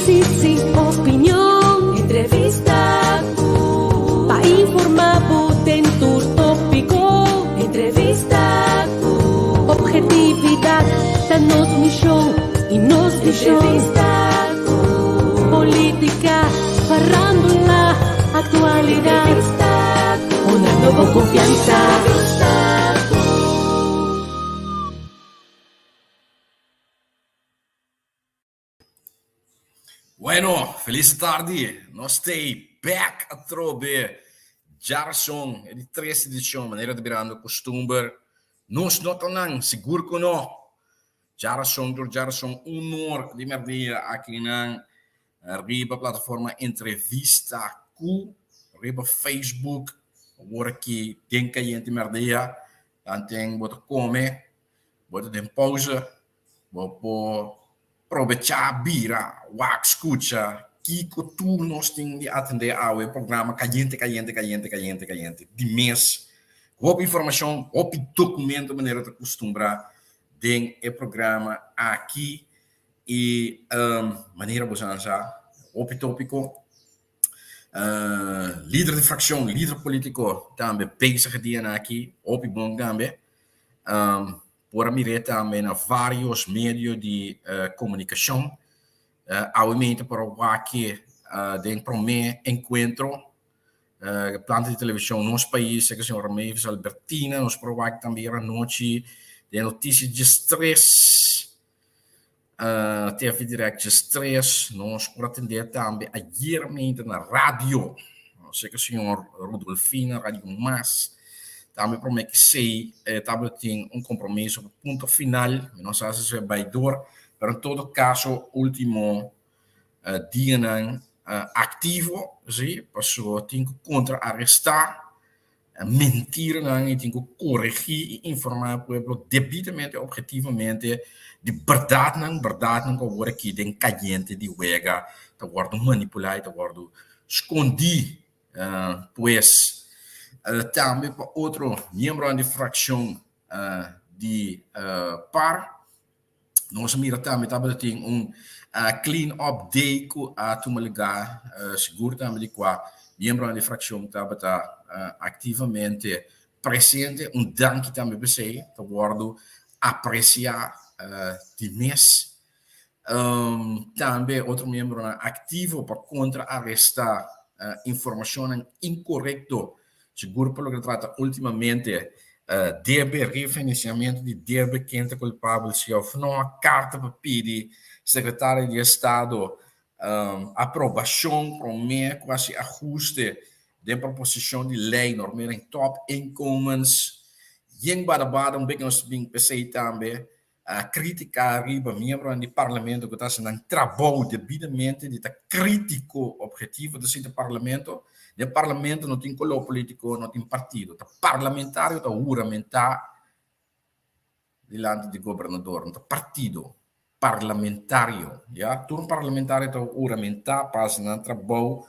análisis, opinión, entrevista, para informar, dentro tópico, entrevista, objetividad, danos mi show y nos entrevista, política, farándula, actualidad, una nueva confianza. Bueno, feliz tarde. Nós estamos back a trobe. Jarson, é de 3 edição, maneira de virando costume. Nós não estamos seguro que não. Jarson, honor de merdia aqui na riba plataforma entrevista com riba Facebook. Agora que tem que gente merdia, tem bota come, bota tem pausa, bota aproveitar bira, wax escucha, que tu nós temos de atender ao programa caliente. De mês, com informação, com documento, maneira de acostumbrar, tem o programa aqui e maneira de usar, o tópico, líder de fracção, líder político, também pensa que dia aqui, o bom também, por mirar também a vários meios de comunicação, obviamente para o que de primeiro encontro, planta de televisão nos países, que a senhora Mavis Albertina, nos prova que também a noite de notícias de estresse, TV Direct de estresse, nós por atender também ayer na rádio, não sei que a senhora Rudolfina, Rádio Mas, também para que sei, também tem compromisso, ponto final, não sei se é baidor, mas em todo caso, último dia ativo, sim, passou, tem que contra-arrestar, mentir, e tem que corrigir e informar o povo devidamente, objetivamente, de verdade, que agora aqui tem caliente de wega, está guardo manipular, está guardo escondido, pois, também para outro membro da fracção de par, nós miramos também tem clean up day que a turma ligar, seguro também de qua membro da fracção está ativamente presente, dank também para você, tá guardo apreciar de mês. Também outro membro ativo para contra-arrestar informação incorreta, seguro pelo que trata ultimamente deve refinanciamento de deve quente culpável se ou não a carta para pedir secretário de Estado aprovação para um quase ajuste de proposição de lei normal em top incomes em badabada bem nós bem pensei também criticar arriba membro do parlamento que está sendo trabalho devidamente de crítico objetivo do parlamento. O parlamento não tem color político, não tem partido. O parlamentário está juramentar diante do governador, não tem partido parlamentário. Todo parlamentário está juramentar, passa no trabalho,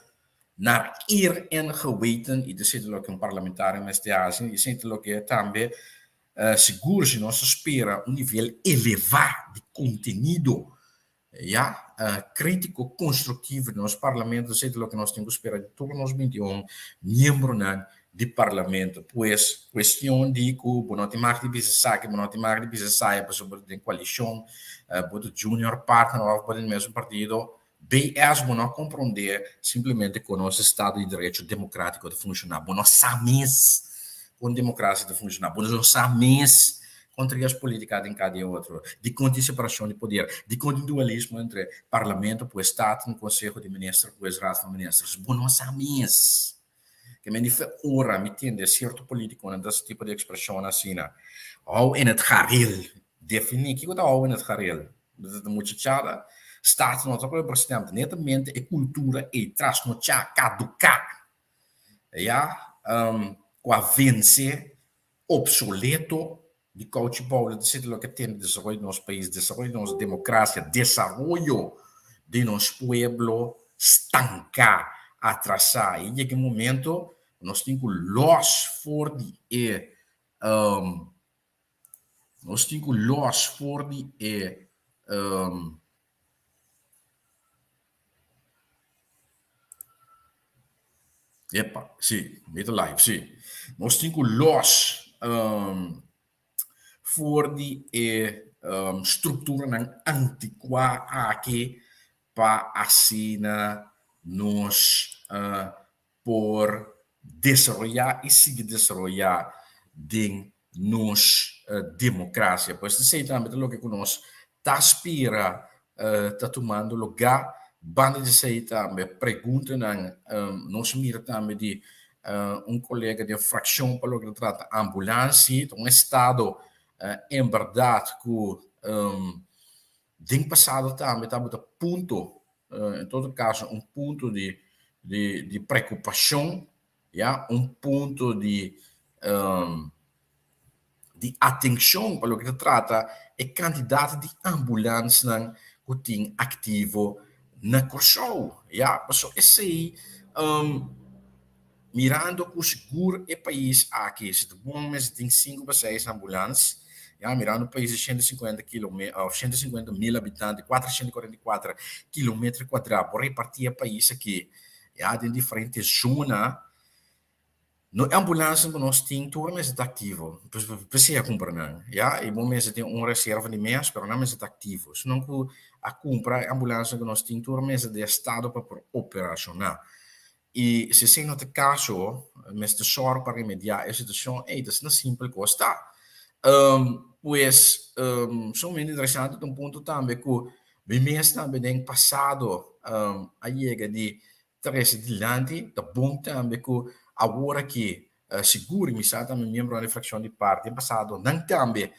naar eer en geweten. E dat zit ook een parlamentario met de Azië. Je ziet ook também seguro se nós espera nível elevado de conteúdo, crítico construtivo no nosso parlamento, sei lá que nós temos que esperar de todos os 21 membros do parlamento, pois questão de que o não tem mais de business, não tem mais de business, para sobre a coalição, o junior partner ou o mesmo partido, BS não compreender simplesmente que o nosso Estado de Direito democrático de funcionar, nós sabemos com democracia de funcionar, nós sabemos contra as políticas em cada outro, de separação de poder, de dualismo entre parlamento, o Estado, o Conselho de Ministros, o Rato de Ministros. Nós sabemos que me diz ora, me entende, certo político, nesse tipo de expressão assim, ou em het gareel, definir, que é ou em het gareel? Dat é muito chata, Estado não está presidente, netamente, a cultura e traz no chá caducar, com a vencer obsoleto, de coach Paulo, de ser lo que tem desenvolvido em nosso país, desenvolvimento de nossa democracia, desenvolvimento de nosso pueblo, estancar, atrasar. E em um momento, nós temos los for de nós temos los for de Epa, sim, meta live, sim. Nós temos los voor die structuren antiqua aqui para assina nos por desarrollar e seguir desarrollar de nos democracia. Pois sei também o que nós tá aspira tá tomando lugar banda de sei também pergunta nan nós mira também de colega de fração para o que trata ambulância um estado em verdade que ding passado também está muito ponto em todo caso ponto de preocupação ja ponto de atenção para o que se trata é candidato de ambulância que tem ativo na Corsou. Ja, pessoal, esse aí, mirando que o seguro é país aqui, se de bom mês tem 5 para 6 ambulâncias, ja, mirando o país de 150 km, 150 mil habitantes, 444 km quadrados, por repartir o país aqui, ja, em diferentes zonas. No ambulância que nós temos, todo mês está ativo. Precisa comprar, não. Já, e bom mês tem uma reserva de mês, mas não mês está ativo. Se não que a compra a ambulância que nós temos, todo mês de estado para operacionar. E se sem no caso, mês de sorte para remediar a situação, é isso não é simples costa. Pois, somente interessante um ponto também que o mês também tem passado a chega de três diante, tá bom também que agora que seguro me está também membro da fração de parte em passado não também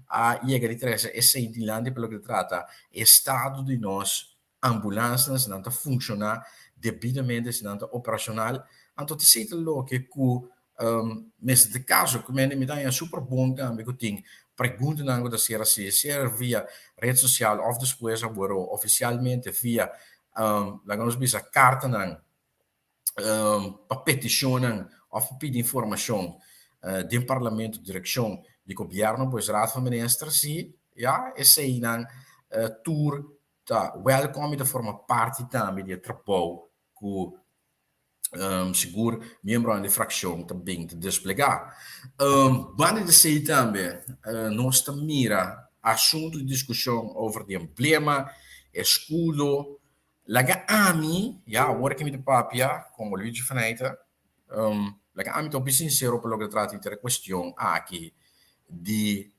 a chega de três esse diante pelo que trata estado de nós ambulâncias não está funcionar devidamente se não está operacional então te sei lo que nesse caso que me dá é super bom também que tem pergunta não da ser via rede social ou depois agora oficialmente via la nós bisa carta não para peticionar ou pedir informação do Parlamento, direção de governo, pois Raad van Ministers, sim, ja, esse aí não tour tá welcome de forma parte também do trabalho que seguro membro da fração também de desplegar. Banda de sei também, nós mira assunto de discussão over de emblema, escudo, laga ami, ja, agora que me de papia, como Luigi Faneita, laga ami tô bem sincero pelo que trata de questão aqui de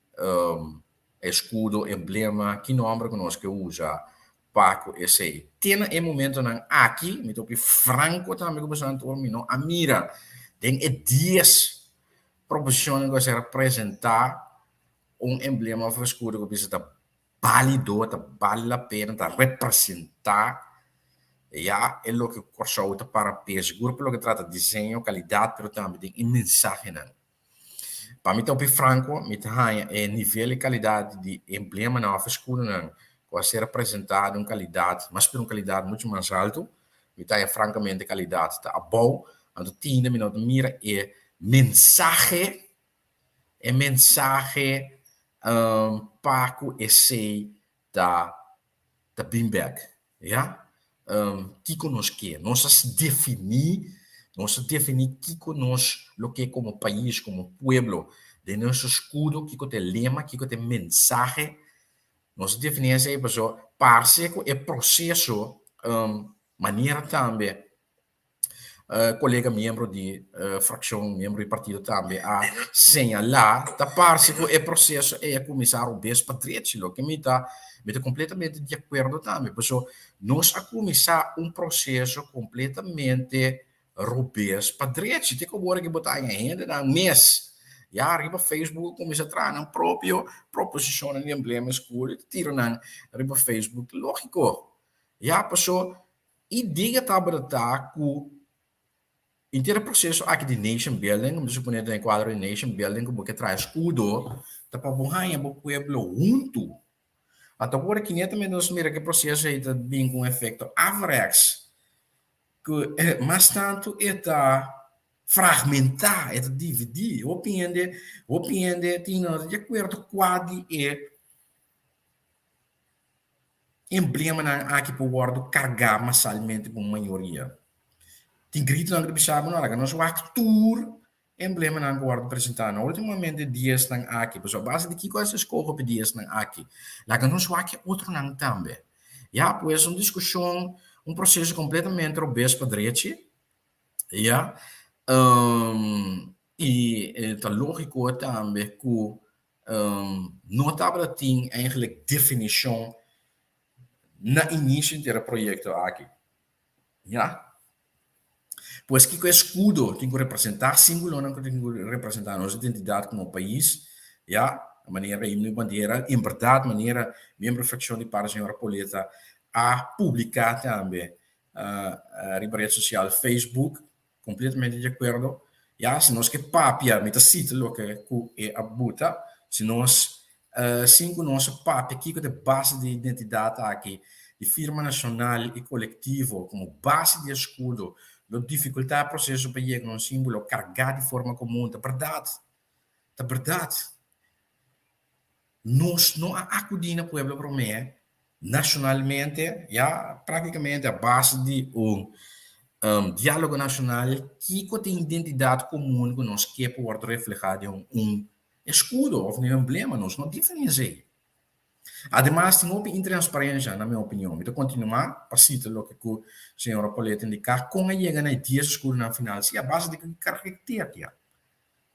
escudo, emblema, que nome que nós que usa Paco esse. Tem um momento não aqui, me tô franco também com o Santo Mino, a mira, tem 10 proposições que você representar emblema of escudo que está válido, está vale a pena, está representar ja, é o que o corso está para peso, seguro pelo que trata de desenho, qualidade, mas também tem mensagem não. Para mim, bem franco, me é nível e qualidade de emblema na escudo não, que ser apresentado em qualidade, mas por uma qualidade muito mais alta, me é francamente qualidade está bom, então tinha me mira é mensagem Paco esse da Bimberg, ja? Que nós quer, nós se definir que nós lo que como país, como pueblo, de nosso escudo, que tem lema, que tem mensagem, nós definir essa pessoa, parece que é processo, maneira também, colega membro de fração, membro de partido também, a señalar, da parece que é processo é começar o bem patriótico, que me está completamente de acordo também, pessoal, nós a começar um processo completamente rubês patriótico, tem como hora que botar em renda na mês, e arriba Facebook começa a entrar na própria proposição de emblema escuro, tira na arriba Facebook, lógico, já pessoal, e diga tá que inteiro processo aqui de nation building, vamos supor que quadro de nation building, como que traz escudo, tá para borrar o pueblo junto. Até agora que também nós mira que processo aí tá bem com efeito avrex, que mas tanto está fragmentar, está dividir, opinião tinha de acordo quase é emblema aqui para o carregar massalmente com maioria. Tem grito na bisabo na nós o actor emblema na guarda apresentar no ultimamente dias nang aqui, pessoal, base de que coisa escolho para dias nang aqui. Lá que nós aqui outro nang também. Já, pois uma discussão, um processo completamente obeso para direita, já. E tá lógico também que notável tem eigenlijk definição na início do projeto aqui. Já? Pois que o escudo tem que representar, singular não tem que representar a nossa identidade como país, já, a maneira de bandeira, em verdade, maneira, membro da fracção de para a senhora Poleta, a publicar também a rede social Facebook, completamente de acordo, já, se nós que papia, me tá cita lo que é a buta, se nós, cinco nossa papia, aqui que é base de identidade aqui, de firma nacional e coletivo, como base de escudo, a dificuldade do processo para chegar a um símbolo carregado de forma comum, da verdade. Da verdade. Nós não acudimos ao povo para mim, nacionalmente, já, praticamente a base de diálogo nacional que tem identidade comum que nós queremos pode refletir em escudo ou um emblema, nós não diferenciamos. Además, tem uma intransparência, na minha opinião. Então, continuar, para citar o que o senhor Poleta indicar, com a chegada na dias escuro na final, se a base de que característica.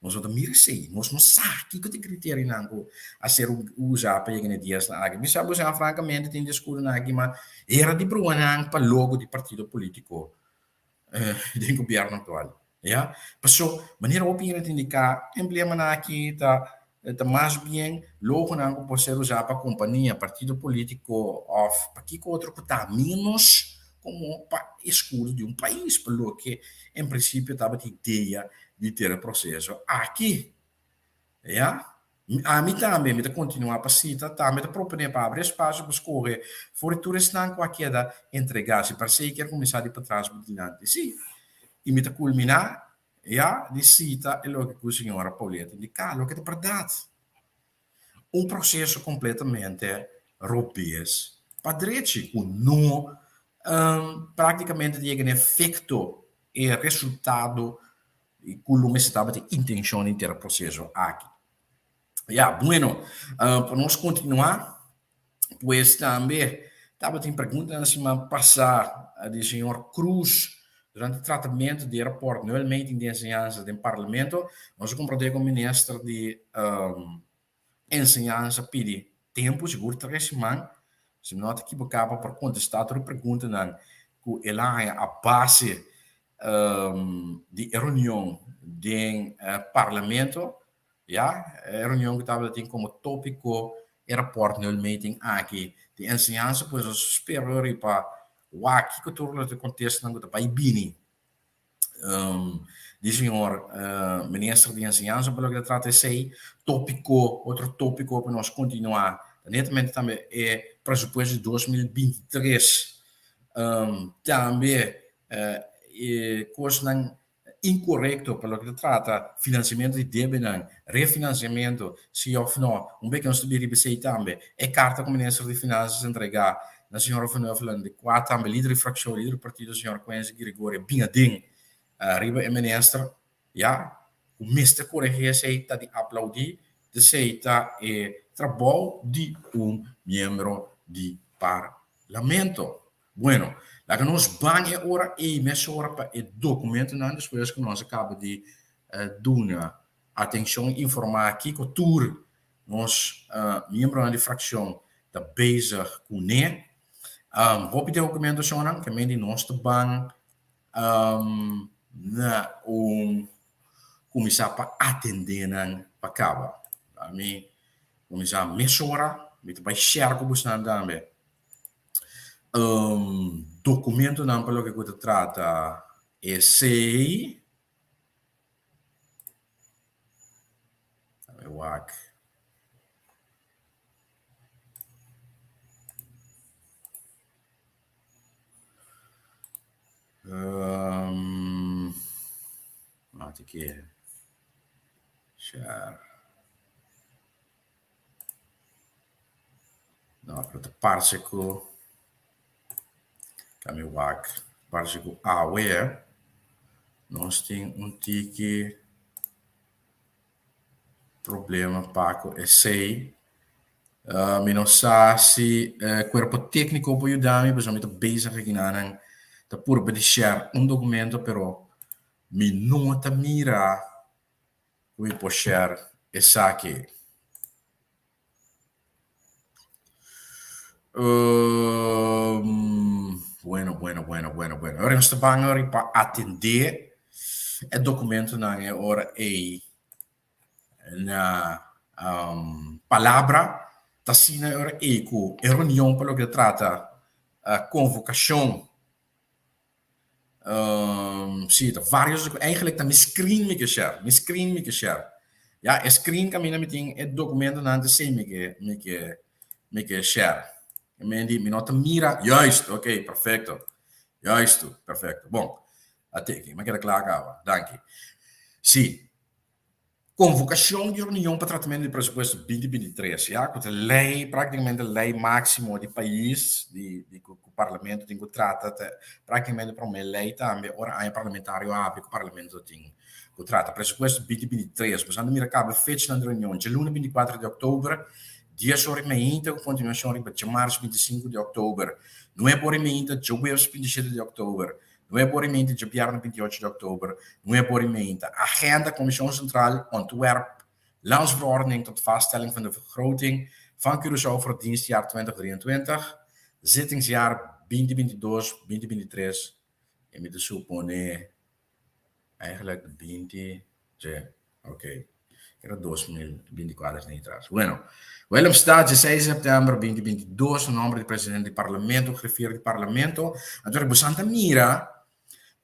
Nós vamos mirar sei, nós não sabemos que tem critério não a ser usado para chegar na dias na água. Bisa você francamente tem escuro na água, mas era de bruanang para logo de partido político do governo atual. Ja? Passou, maneira opinião de indicar, emblema na aqui tá mais bem logo não pode ser usado para companhia, partido político ou para que outro que está menos como para escudo de um país, pelo que em princípio estava a ideia de ter o processo aqui, já? A mim também, me continuar para cita, também proponer para abrir espaço para escorrer, forturas não qualquer da entregar-se para ser que quer começar de para trás para diante, sim, e me culminar ja, de cita é o que a senhora Pauleta indica, o que é verdade. Um processo completamente robês, para direito, que não praticamente tem efeito e resultado e que não estava de intenção de ter o processo aqui. Já, bueno, para nós continuar, pois também estava tem pergunta na semana passada do senhor Cruz, durante o tratamento do rapport anualmente de ensinança do Parlamento, nós compreendemos com o ministro de ensinança pede tempo, seguro 3 semanas, se não está equivocado para contestar a pergunta, que ela é a base de reunião do Parlamento, ja, a reunião que estava tem como tópico o rapport anualmente aqui de ensinança, pois eu espero para o aqui que torna o contexto não está bem de senhor ministro de ensinança pelo que trata sei tópico outro tópico para nós continuar netamente também é pressuposto de 2023 também coisa incorreto pelo que trata financiamento de débito refinanciamento se ou não bem que subir e também é carta que o ministro de finanças entregar na senhora falando de quatro também líder de fração líder do partido senhor Quenzi Gregório Bingading arriba a ministro ja o mestre corrige está de aplaudir de aceita trabalho de membro de parlamento bueno lá que nós vamos agora e meia hora para o documento não depois que nós acaba de dar atenção informar aqui que tour nós membro da fração da bezig com né vou pedir documentação não que também nós também na começar para atender para acaba a mim começar meia hora me vai share com você também documento não pelo que você trata é sei eu acho aqui share não para parte com caminho back parte com aware nós temos um tique problema Paco e sei me não sei se corpo técnico pode ajudar-me, pois eu estou bezig aqui na por obedecer documento, pero me não está mira o eu posso essa aqui. Bueno. Agora nós estamos para atender o documento na hora na palavra tá assim na hora com a reunião para o que trata a convocação sim, vários eigenlijk dan screen me share ja a screen kan me meteen het documento na de sei me share e me di minota mira juist ok perfecto bom até aqui mas quero claro dank je sim convocação de reunião para tratamento de presupuesto 2023, ja, com a lei, praticamente a lei máxima do país, o parlamento tem que tratar, praticamente para uma lei também, ora há parlamentário abre que o parlamento tem que tratar presupuesto 2023, mas ando mira cabe fecha na reunião, de luna 24 de outubro, dia sobre meia, continuação de março 25 de outubro, não é por meia, de 27 de outubro, não é por emenda de viernes 28 de outubro, não é por emenda. Agenda Comissão Centraal ontwerp landsverordening tot vaststelling van de begroting van Curaçao voor het dienstjaar 2023, zittingsjaar 2022-2023. En met de supone eigenlijk 20, oké. Era 2024 nem atrás. Bueno, o está 16 de setembro de 2022, o nome do presidente do parlamento, o refiro do parlamento. Agora, o Santa Mira,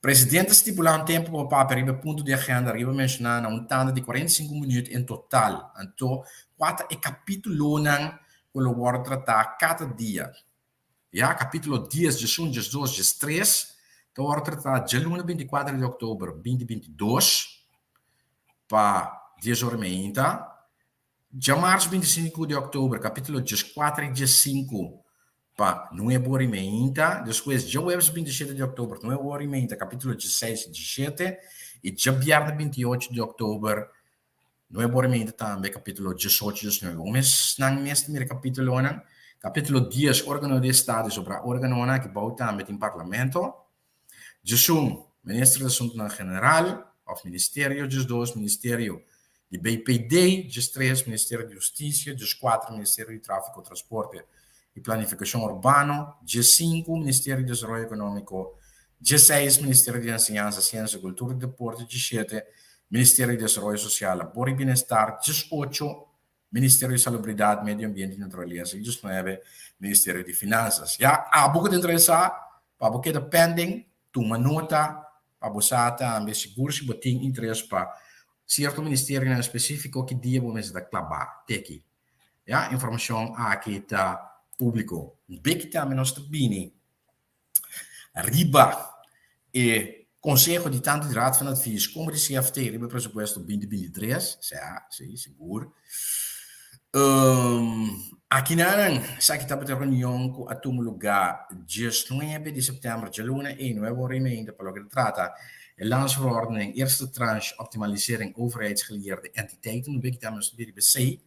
presidente estipular tempo para abrir o ponto de agenda, arriba mencionar um tanto de 45 minutos em total. Então, quatro é capítulo não que o vou tratar cada dia. Ja, capítulo 10, 1, 2, 3, que vou tratar de 24 de outubro de 2022 para 10 horas e meia. De março 25 de outubro, capítulo 4 e 5 para 9 horas e meia. Depois, de 27 de outubro, 9 horas e meia, capítulo 16 e 17. E de viernes 28 de outubro, 9 horas e meia também, capítulo 18 e 19. Mas, neste capítulo, capítulo 10, órgão de Estado sobre a órgão que bouwt também em parlamento. 1, ministro de Assuntos General, of Ministério. 2, Ministério de BPD, 3, Ministério de Justiça, 4, Ministério de Tráfego, Transporte e Planificação Urbano, 5, Ministério de Desenvolvimento Econômico, 6, Ministério de Enseñança, Ciência, Cultura e Deporte, 7, Ministério de Desenvolvimento Social, Labor e Bem-Estar, 8, Ministério de Salubridade, Meio Ambiente e Natureza, e 9, Ministério de Finanças. Já há pouco de interessar, para você dependem, toma nota, para você também seguro se você tem interesse para certo ministério específico que dia vamos da clabar, aqui. Ja, informação aqui está público. Bem que também nós também riba e Conselho de tanto de Raad van Advies como de CFT, riba presupuesto 2023, sim, seguro. Aqui na sa kita pada reunião com a tumo lugar 19 de setembro de luna 1, 9 horas e meia, para o que trata de landsverordening, eerste tranche optimalisering overheidsgeleerde entiteiten, een beetje dames en heren,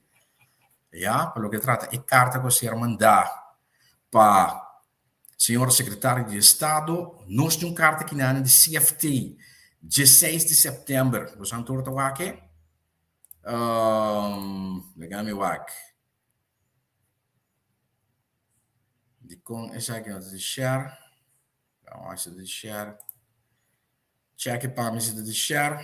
ja, para o que trata e carta que ser mandar para senhor secretário de Estado, nós temos carta aqui na de CFT, 16 de setembro, você não torta o aqui? Legal-me o aqui. De com essa aqui de share, vamos de share, check para mim de share.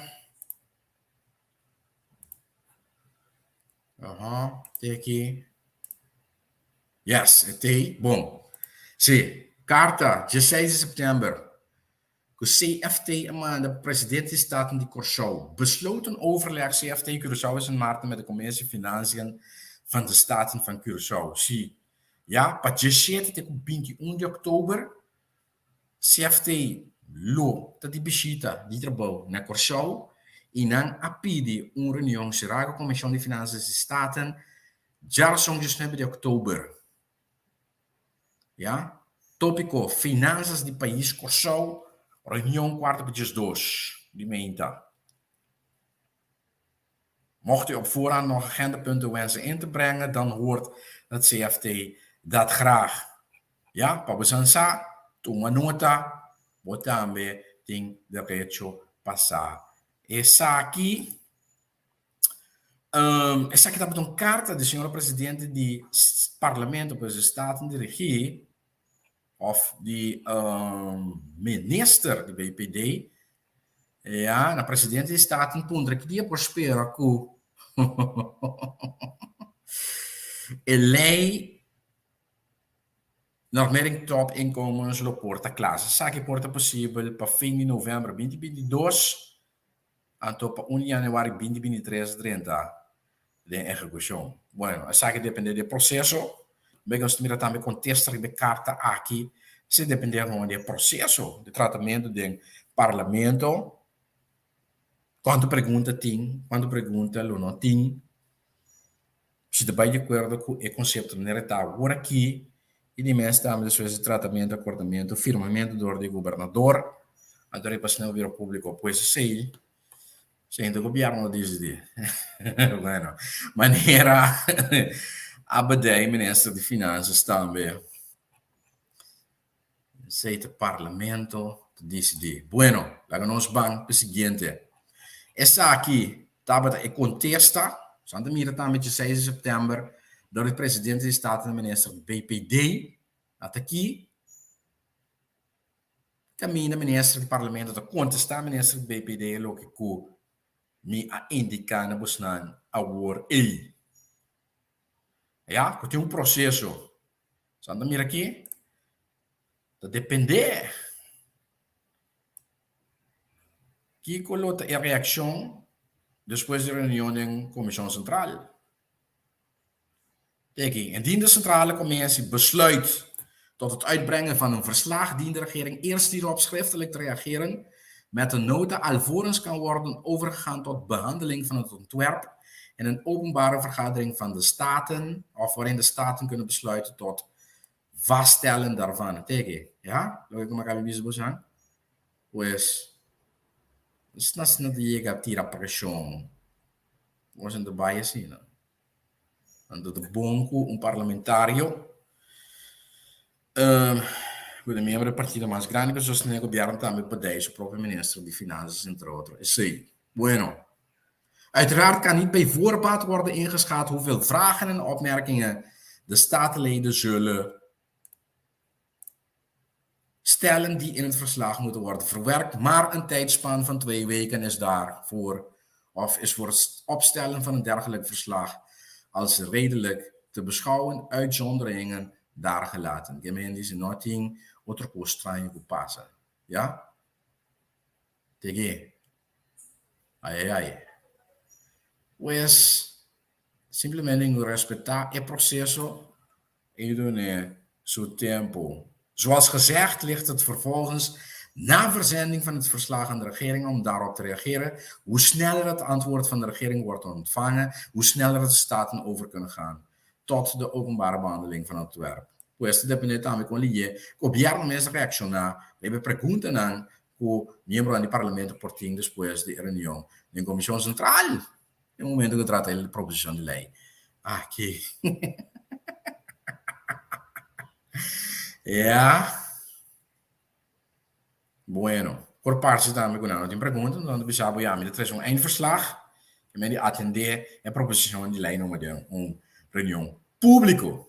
Tem aqui. Yes, tem. Bom. Sim, carta 16 de setembro. Que o CFT manda presidente de Staten de Curaçao besloten overleg CFT Curaçao is in maart met de Commissie Financiën van de Staten van Curaçao. Sim. Ja, para 17 de 21 de outubro, CFT lo dat die visita de trabalho na Curaçao e não a pedir uma reunião será com a Comissão de Finanças de Staten já são 19 de outubro. Ja, tópico Finanças de País Curaçao, reunião quarta para 2. die meent. Mocht u op voorhand nog agendapunten wensen in te brengen, dan hoort het CFT dat graag. Ja, Pabusansa, Tumanota, Botambe, Ting Derecho Passa. Esaki. Essa aqui está uma carta do senhor presidente do parlamento para os estados de regie, of de minister do BPD, ja, na presidente de staat in Pundra, que dia prospera que a lei normering top inkomens lo porta classe. Sa que porta possível para fim de novembro 2022 até para 1 de janeiro 2023 30 de execução. Bueno, essa que depende do processo. Vamos mirar também contexto de carta aqui, se depender do processo de tratamento do parlamento. Quanto pergunta tem, quanto pergunta não tem. Se está de acordo com o conceito de está agora aqui, e de mais também de tratamento, acordamento, firmamento do ordem governador, a repassão do bureau público, pois sei, sem o governo decide. Bueno, maneira a badai ministro de finanças também. Sei o parlamento decide. Bueno, lá nós vamos para o seguinte. Essa aqui, estava em contexto, Santa Mira também de 6 de setembro, do presidente do Estado e ministro do BPD, até aqui, caminha o ministro do Parlamento para contestar o ministro do BPD, o que me indica na Bosnan a war ele. Ja, que tem processo. Santa Mira aqui, depender. Que colota a reação depois da reunião da Comissão Central. Kijk, indien de centrale commissie besluit tot het uitbrengen van een verslag, dient de regering eerst hierop schriftelijk te reageren, met een nota alvorens kan worden overgegaan tot behandeling van het ontwerp en een openbare vergadering van de staten, of waarin de staten kunnen besluiten tot vaststellen daarvan. Kijk, ja, lo que me acaba de decir, pues, isso não llega a tirar pressão. Nós não vai assim, não. Ando de bonco, parlamentário, o membro do partido mais grande que sustém o governo também pode o próprio ministro de Finanças, entre outros. Sim, bueno. Uiteraard kan niet bij voorbaat worden ingeschat hoeveel vragen en opmerkingen de statenleden zullen stellen die in het verslag moeten worden verwerkt, maar een tijdspan van 2 weken is daarvoor, of is voor het opstellen van een dergelijk verslag als redelijk te beschouwen, uitzonderingen daar gelaten. Gemeen die ze noting, outra coisa estranha que passa. Ja? Peguei. Ai. Pues, simplesmente não respeitar o processo e doen seu tempo. Zoals gezegd ligt het vervolgens na verzending van het verslag aan de regering om daarop te reageren. Hoe sneller het antwoord van de regering wordt ontvangen, hoe sneller de staten over kunnen gaan tot de openbare behandeling van het ontwerp. Pues depende também com o governo mesmo reaccionar. Lebe pergunta não o membro do parlamento por tim depois de reunião na comissão central. No momento que trata de proposição de lei. Aqui. Ja. Bueno. Por parte também, quando tem pergunta, dan besabo ja, met er eindverslag. En men die atender a proposição de lei numa reunião público.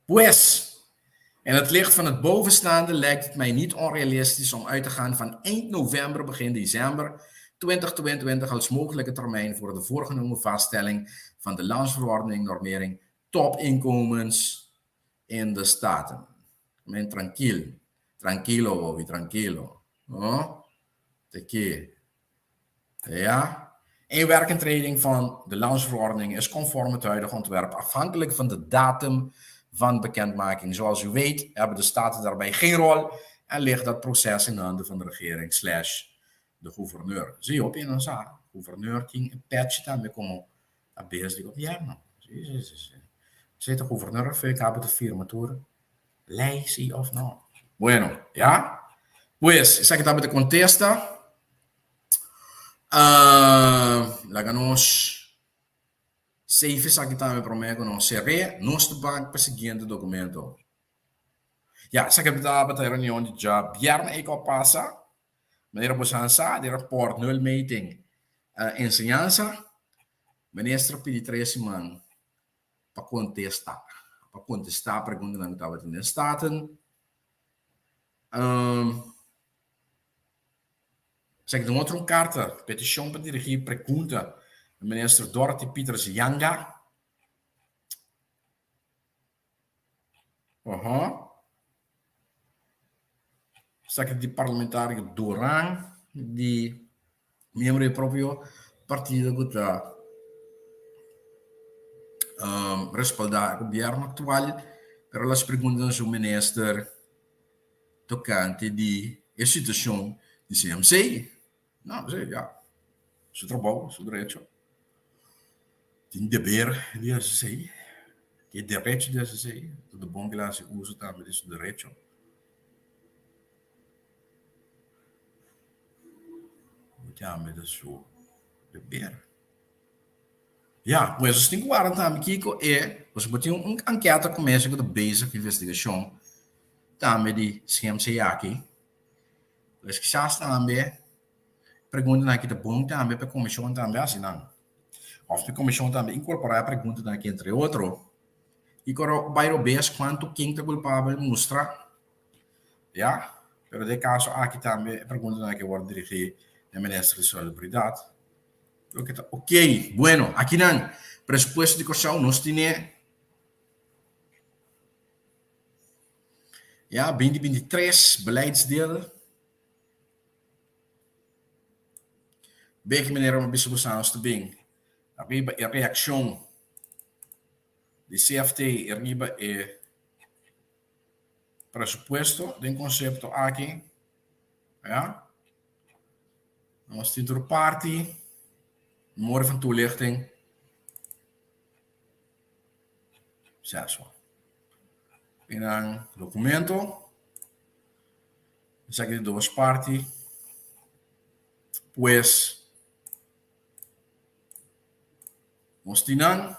Pues, in het licht van het bovenstaande lijkt het mij niet onrealistisch om uit te gaan van eind november, begin december 2022 als mogelijke termijn voor de voorgenomen vaststelling van de landsverordening normering topinkomens in de staten. Men tranquilo. No? Ja. Inwerkingtreding van de landsverordening is conform het huidige ontwerp afhankelijk van de datum van bekendmaking. Zoals u weet hebben de staten daarbij geen rol en ligt dat proces in handen van de regering / de gouverneur. Zie je op in ons gouverneur ging een patch daarmee komen a bezig op gobierno. Zit de gouverneur veel hebben de firma toer. Lei zie of no. Bueno, ja. Pues, esa que estaba te contesta. La nos safe esa que estaba promete conocer. Nos te bank para siguiente documento. Ja, esa que estaba te reunião de job. Viernes ik passa. Meneer Bosansa, de rapport nul meeting. Enseñanza. Ministro pedi 3 semanas para contestar. Para contestar a pergunta que estava em staten. Zeg ik de outra carta, petição para dirigir pergunta ao ministro Dorothy Peters Yanga. Zeg de parlamentario Duran, de membro do próprio partido que está respaldar o governo atual, pero as perguntas do ministro tocante de a situação de CMC. Não, já. Seu trabalho, seu direito. Tem dever de assistir. Que direito de assistir. Tudo bom que lá se usa também desse direito. Também do seu dever. Ja, mas os 5 anos também, Kiko, você botou enquete começa com a basic investigação também de CMC aqui. Mas que já também pergunta aqui de bom também para a comissão também assim não. Ou para a comissão também incorporar a pergunta aqui entre outros. E quando vai ver quanto quem está culpável mostra. Ja, pero de caso aqui também a pergunta aqui vai dirigir ao ministro de Solidariedade. Ok, bueno, aqui não. Pressuposto de corção nós temos. Ja, 2023, beleidsdeel. Bem, meneer, uma bispo te bem. Arriba a reação de CFT, arriba é pressuposto de conceito aqui. Ja. Nós temos outra parte. Morgen van toelichting. Zes. En dan documento. Zeg ik de duas partes. Pues. Mostinan.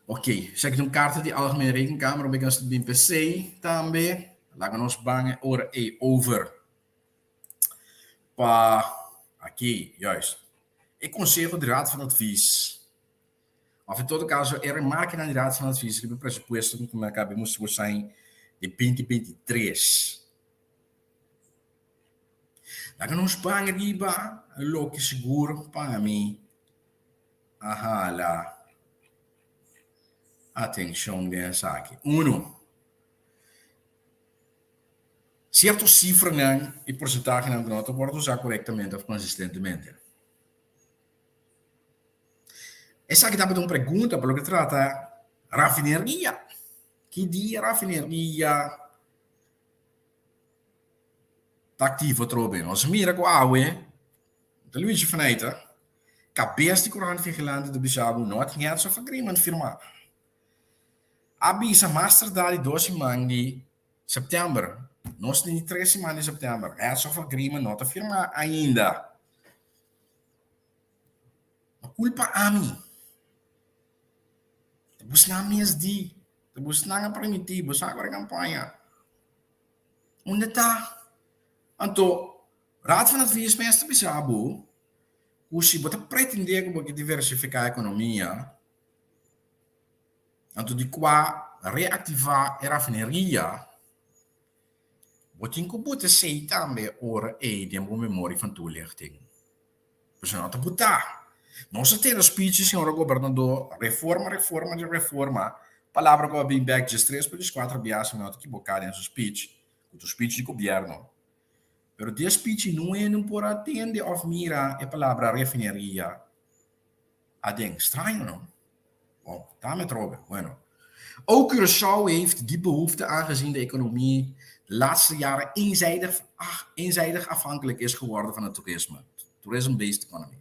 Ok. Zeg ik een kaart die algemene rekenkamer. Op ik als het BNPC. Também. Laten we ons bangen over. Aqui, juist. Ik conselho de Raad van Advies. Of in todo caso, remarque na Raad van Advies que o pressuposto que acabamos de sair de 2023. Lá que nós pagamos riba, lo que seguro para mim. Lá. Atenção nessa aqui. Certo cifra e porcentagem na nota pode usar corretamente ou consistentemente. Essa aqui também é uma pergunta pelo que trata raffineria. Que dia raffineria está ativa trobe? Nós mira com a água, de Luigi Feneita, cabeça de corante vigilante do Bissau, not yet of agreement firmar. Abisa master dali 12 maanden de setembro. Nós temos 3 semanas de setembro. Heads of Agreement not firma ainda. A culpa a mim. Temos na MSD. Temos na primitivo. Sa agora campanha. Onde está? Então, Raad van Advies mestre Bissau, se você pretender que diversificar a economia, então de qua reativar a raffineria, wat je moet zeggen também ora de uma memória van toelichting. Dus não te botar. Nós temos speeches, senhor governador, reforma. Palavra que eu vim back de 3 por 4 bias, não te equivocar em seu speech, o speech de governo. Pero de speech não por atender of mira a palavra refineria. Adem, estranho, não? Bom, tá me trobe. Bueno. Ook Curaçao heeft die behoefte aangezien de economie de laatste jaren eenzijdig afhankelijk is geworden van het toerisme. Tourism-based economy.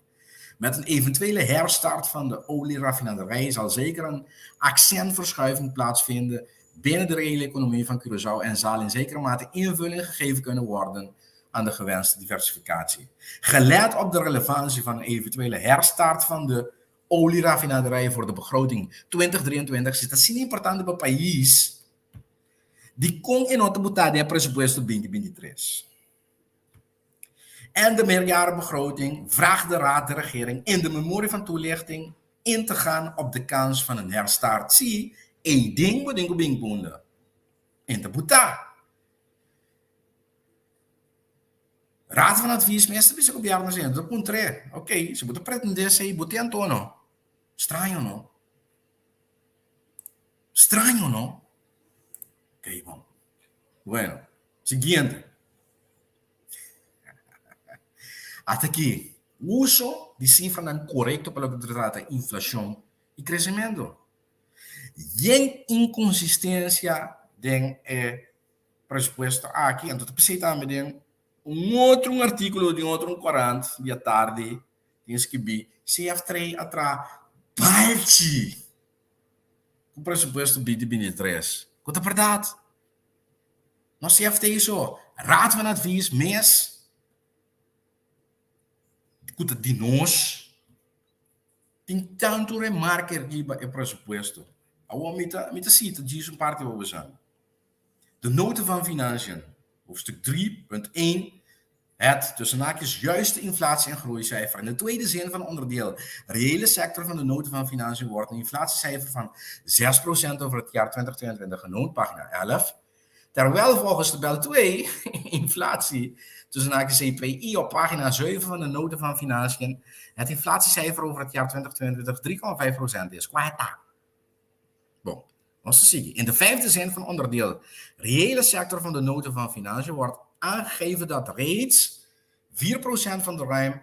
Met een eventuele herstart van de olieraffinaderijen zal zeker een accentverschuiving plaatsvinden binnen de reële economie van Curaçao en zal in zekere mate invulling gegeven kunnen worden aan de gewenste diversificatie. Gelet op de relevantie van een eventuele herstart van de olieraffinaderijen voor de begroting 2023, is dat zeer importante bij het país die kon in nota botada in presupuesto 2023. En de meerjarenbegroting vraagt de Raad de regering in de memorie van toelichting in te gaan op de kans van een herstart. Zie, één ding moet ik bingbonden. In de boeta. Raad van advies, meestal is ik op jaren zijn. Dat punt 3. Oké, ze moeten pretenderen, ze moeten antono. Strano, no? Strano, no? Ok, bom. Bueno, siguiente. Hasta aqui. Uso de cifra não correto para tratar a inflação e crescimento. Tem inconsistência den presupuesto aqui. Então, tu precisa também outro artigo de outro 40 dia tarde. Tens que ver CF3 atrás. Balti. O presupuesto de 23. Quanto é verdade? Nós CF3 isso. Raad van advies, mês. Kuta de nós tem tanto remarque aqui para o pressuposto. Agora, met de cita diz parte waar we zijn. De noten van financiën, hoofdstuk 3.1, het tussen haakjes juiste inflatie- en groeicijfer. In de tweede zin van onderdeel, reële sector van de noten van financiën wordt een inflatiecijfer van 6% over het jaar 2022 genoemd, pagina 11. Terwijl volgens tabel 2 inflatie tussen haakjes CPI op pagina 7 van de noten van financiën het inflatiecijfer over het jaar 2022 3,5% is. Qua bon, ons zien. In de vijfde zin van onderdeel reële sector van de noten van financiën wordt aangegeven dat reeds 4% van de ruim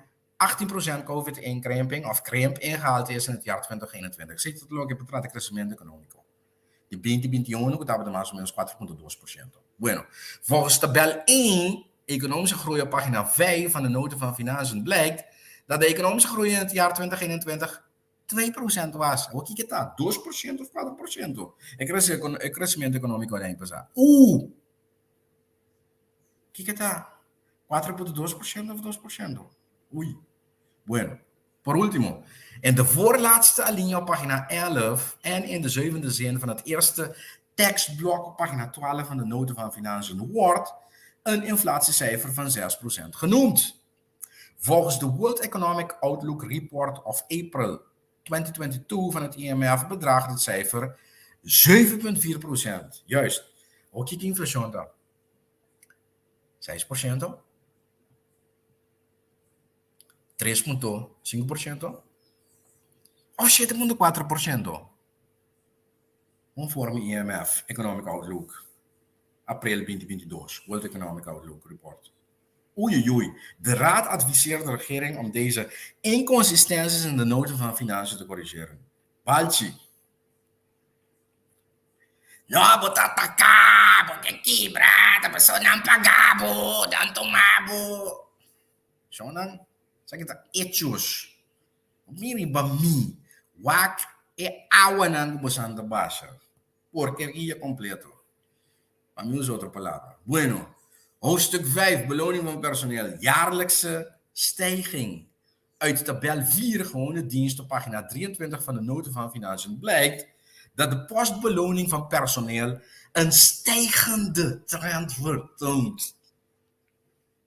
18% COVID-inkrimping of krimp ingehaald is in het jaar 2021. Zit het ook in het crescimento económico. De 2021 estava de mais ou menos 4,2%. Bueno, volgens tabel 1, economische groei op pagina 5 van de noten van financiën blijkt dat de economische groei in het jaar 2021 2% was. Hoe kijk je dat? 2% of 4%? El crecimiento económico de empezar. Kijk je dat? 4,2% of 2%? Oei. Bueno. Por último, in de voorlaatste alinea op pagina 11 en in de zevende zin van het eerste tekstblok op pagina 12 van de noten van financiën wordt een inflatiecijfer van 6% genoemd. Volgens de World Economic Outlook Report of April 2022 van het IMF bedraagt het cijfer 7,4%. Juist. Hoe kijk je inflatie dan? 6%? 3,5% ou 7,4%. Conforme IMF Economic Outlook, april 2022, World Economic Outlook Report. Oei. De Raad adviseert de regering om deze inconsistenties in de noten van financiën te corrigeren. Balci. No, botataka, porque quebra, a pessoa não pagava, não tomava. Zo dan. Zeg het hechos. Miri bami. Wak e awa nang busanda basa. Porqueria completo. Para mí is otra palabra. Bueno. Hoofdstuk 5. Beloning van personeel. Jaarlijkse stijging. Uit tabel 4 gewone dienst op pagina 23 van de noten van financiën blijkt dat de postbeloning van personeel een stijgende trend vertoont.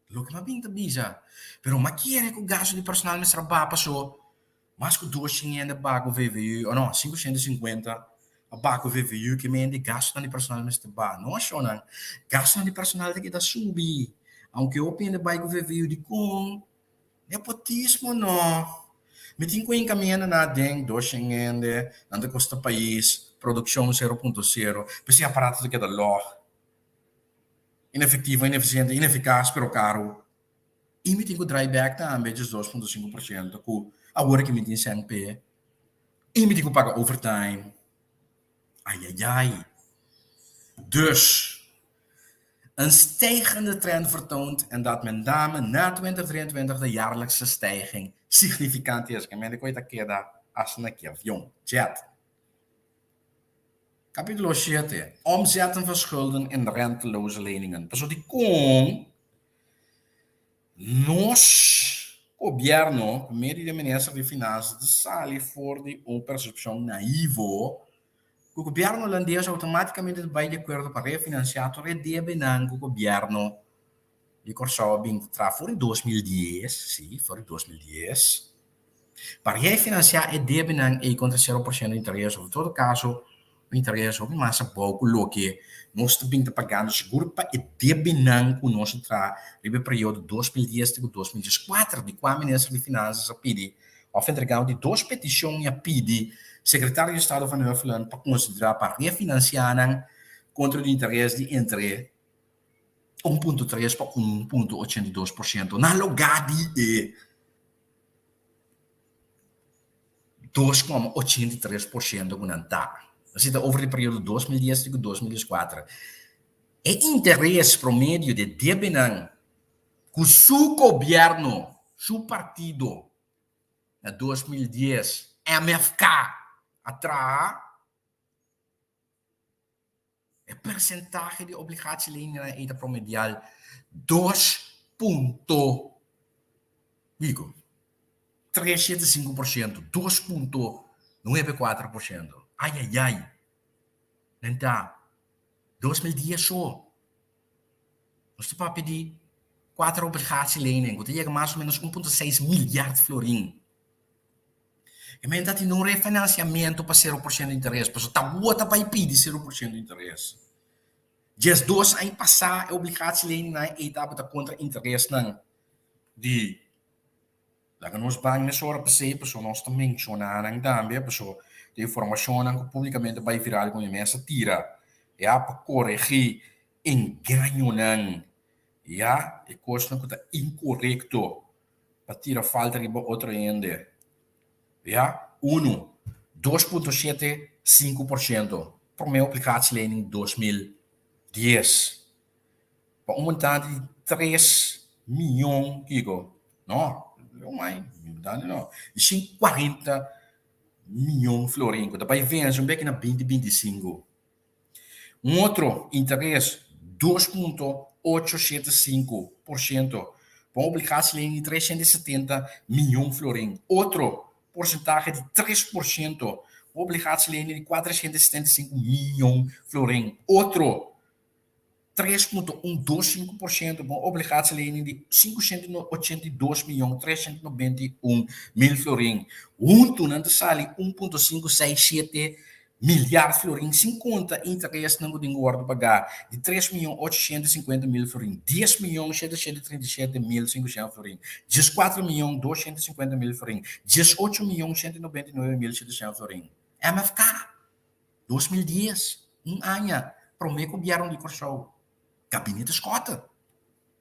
Lo que me bisa. Pero maquiere que o gasto de personal me trabalha passou mais que 200 bago VVU, ou não, 550 a bago VVU que me ende gasto de personal me trabalha. Não achou não? Gasto de personal que da subi. Aunque eu pende bago VVU de com nepotismo não. Me tem que encaminhar na deng 200, nada custa país, produção 0.0, precisa aparato que da law. Ineffetivo, ineficiente, ineficaz, pero caro. E me tem que drawback também de 2,5%, com a hora que me tem CNP. E me tem que pagar overtime. Ai. Dus, een stijgende trend vertoont en dat met name na 2023 de jaarlijkse stijging significant is. Ik weet dat keer dat als een keer jong, jet. Capítulo 7. Omzetten van schulden en renteloze leningen. Dus die kon nos governo, por meio do Ministério de Finanças, de sair fora de uma percepção naivo, o governo holandês automaticamente vai de acordo para refinanciar o deve o governo de Corsau fora em 2010, sim, fora em 2010, para refinanciar deve e contra 0% de interesse, em todo caso, o interesse, o massa pouco, lo que nós estamos pagando seguro para deve com nós entrar no período 2010 a 2014, de qual a Ministra de Finanças a pedir, ou entregar de duas petições a pedir, secretário de Estado van Huffelen para considerar para refinanciar contra o interesse de entre 1,3 para 1,82%. Na lugar de 2,83% com a assim, over o período 2010 a 2014. E interesse promédio de debenang com seu governo, seu partido, em 2010, MFK, atrás, a percentagem de obrigatie-lening na eta promedial 2,375%, 2,94%. Ai, ai, ai. Nenta, 2010 só. Nós estamos a pedir 4 obrigatie-lening, que chega mais ou menos 1,6 miljard florin. E men dat não refinanciamento para 0% de interesse, porque está outra para pedir 0% de interesse. Just 2 anos passar a obrigatie-lening na etapa da contra interesse não de lá que nós vamos nessa hora para nós também mencionar também, para de informação que publicamente vai virar com a mesa tira, e para corrigir engano não, e coisa que está incorreto para tirar falta de outra ende. 2,75% para minha obrigatie-lening 2010. Para um montante de 3 milhões, não, não, 40 milhões florin, daí vem um pouco na 2025. Outro interesse, 2,875%, para obrigatie-lening de 370 milhões florin. Outro porcentagem de 3%, obrigatie-lening de 475 milhões florin. Outro, 3,125%, com obrigatie-lening de 582 milhões 391 mil florin. Não sai 1,567 miljard florin, sem conta interesse não tem guarda pagar de 3 milhões 850 mil florin, 10 milhões 737 mil 500 florin, 14 milhões 250 mil florin, 18 milhões 199 mil 700 florin. MFK, 2010, ano, prometo governo de Corsau, gabinete escota,